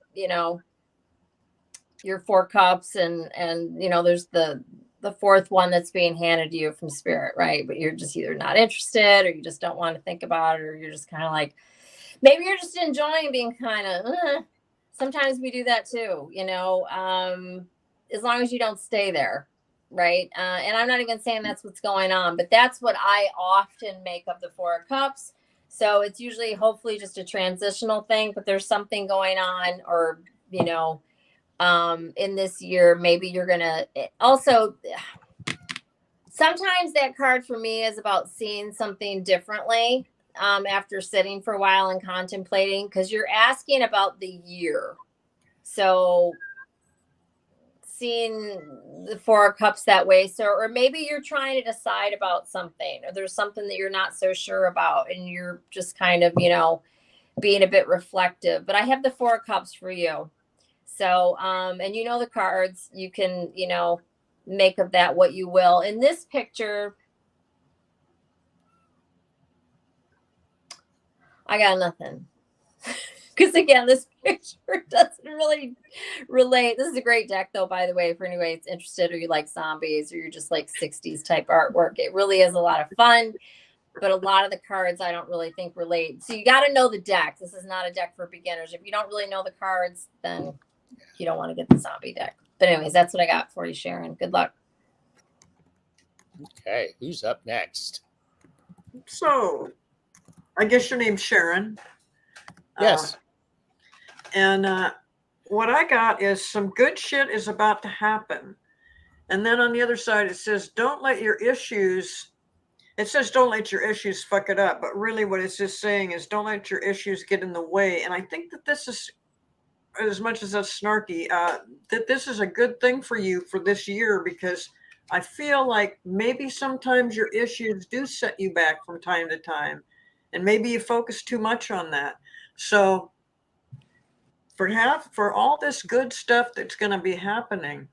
your Four Cups, and there's the fourth one that's being handed to you from Spirit, right? But you're just either not interested, or you just don't want to think about it, or you're just kind of like, maybe you're just enjoying being kind of, sometimes we do that too, as long as you don't stay there, right? And I'm not even saying that's what's going on, but that's what I often make of the Four of Cups. So it's usually hopefully just a transitional thing, but there's something going on, or, in this year, maybe you're going to also, sometimes that card for me is about seeing something differently. After sitting for a while and contemplating, because you're asking about the year. So seeing the Four of Cups that way. So, or maybe you're trying to decide about something, or there's something that you're not so sure about, and you're just kind of, being a bit reflective. But I have the Four of Cups for you. So, and the cards, you can, make of that what you will. In this picture, I got nothing. Because again, this picture doesn't really relate. This is a great deck, though, by the way, for anybody that's interested, or you like zombies, or you're just like 60s type artwork. It really is a lot of fun, but a lot of the cards I don't really think relate. So you got to know the deck. This is not a deck for beginners. If you don't really know the cards, then you don't want to get the zombie deck. But anyways, that's what I got for you, Sharon. Good luck. Okay, who's up next? So, I guess your name's Sharon. Yes. And what I got is some good shit is about to happen. And then on the other side, it says, don't let your issues, it says, don't let your issues fuck it up. But really what it's just saying is don't let your issues get in the way. And I think that this is, as much as that's snarky, that this is a good thing for you for this year, because I feel like maybe sometimes your issues do set you back from time to time. And maybe you focus too much on that. So for all this good stuff that's going to be happening,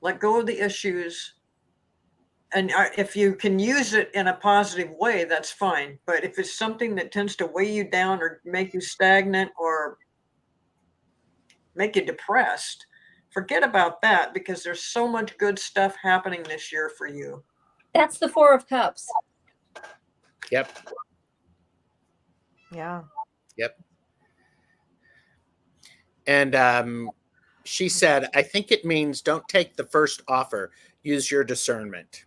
let go of the issues. And if you can use it in a positive way, that's fine. But if it's something that tends to weigh you down or make you stagnant or make you depressed, forget about that, because there's so much good stuff happening this year for you. That's the Four of Cups. Yep. Yeah. Yep. And she said, I think it means don't take the first offer. Use your discernment.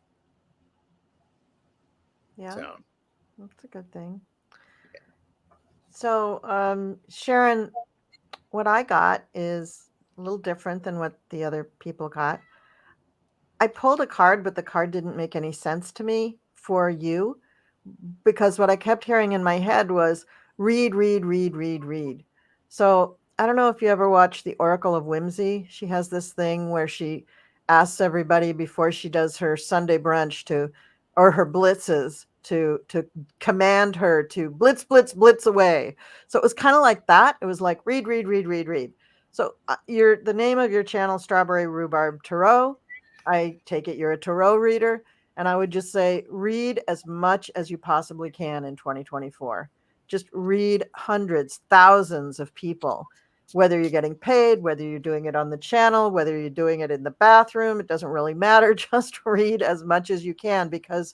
Yeah. So. That's a good thing. So, Sharon, what I got is a little different than what the other people got. I pulled a card, but the card didn't make any sense to me for you, because what I kept hearing in my head was read, read, read, read, read. So I don't know if you ever watched The Oracle of Whimsy. She has this thing where she asks everybody before she does her Sunday brunch or her blitzes to command her to blitz, blitz, blitz away. So it was kind of like that. It was like read, read, read, read, read. So the name of your channel, Strawberry Rhubarb Tarot. I take it you're a tarot reader. And I would just say, read as much as you possibly can in 2024. Just read hundreds, thousands of people, whether you're getting paid, whether you're doing it on the channel, whether you're doing it in the bathroom, it doesn't really matter. Just read as much as you can, because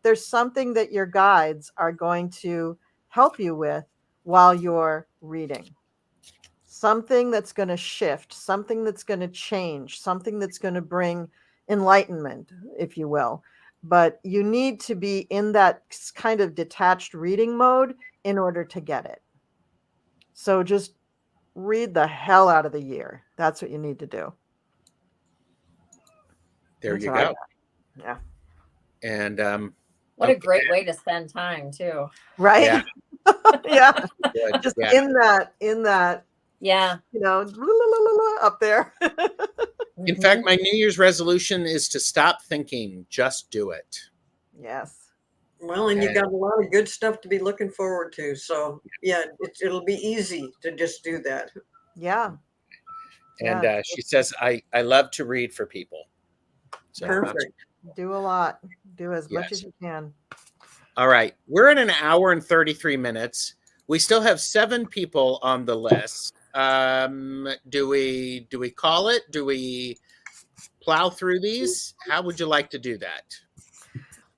there's something that your guides are going to help you with while you're reading. Something that's going to shift, something that's going to change, something that's going to bring enlightenment, if you will. But you need to be in that kind of detached reading mode in order to get it. So just read the hell out of the year. That's what you need to do. There That's you what I go. got. Yeah. And What a great way to spend time, too. Right? Yeah. Yeah. Good. Just Yeah. in that, Yeah. up there. In fact, my New Year's resolution is to stop thinking, just do it. Yes. Well, and you Okay. got a lot of good stuff to be looking forward to. So yeah, it'll be easy to just do that. Yeah. And Yeah. she says, I love to read for people. So, Perfect. Do a lot. Do as much Yes. as you can. All right. We're at an hour and 33 minutes. We still have 7 people on the list. Do we call it? Do we plow through these? How would you like to do that?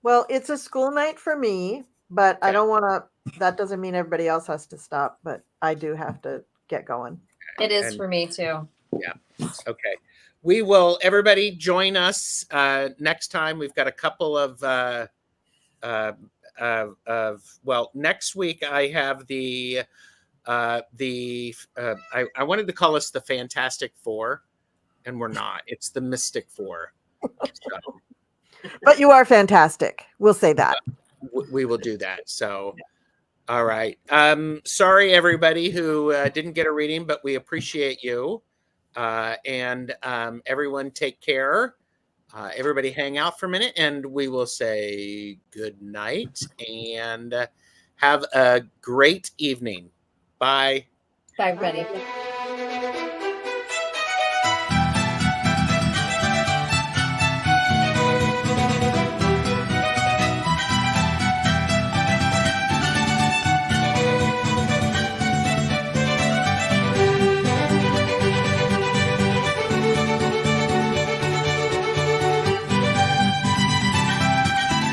Well, it's a school night for me, but I Okay. don't want to, that doesn't mean everybody else has to stop, but I do have to get going. It is And- for me, too. Yeah. Okay. We will, everybody join us next time. We've got a couple of, well, next week I have I wanted to call us the Fantastic Four, and we're not. It's the Mystic Four. So But you are fantastic. We'll say that. we will do that. So, all right. Sorry, everybody who didn't get a reading, but we appreciate you. And everyone take care. Everybody hang out for a minute, and we will say good night and have a great evening. Bye. Bye, everybody.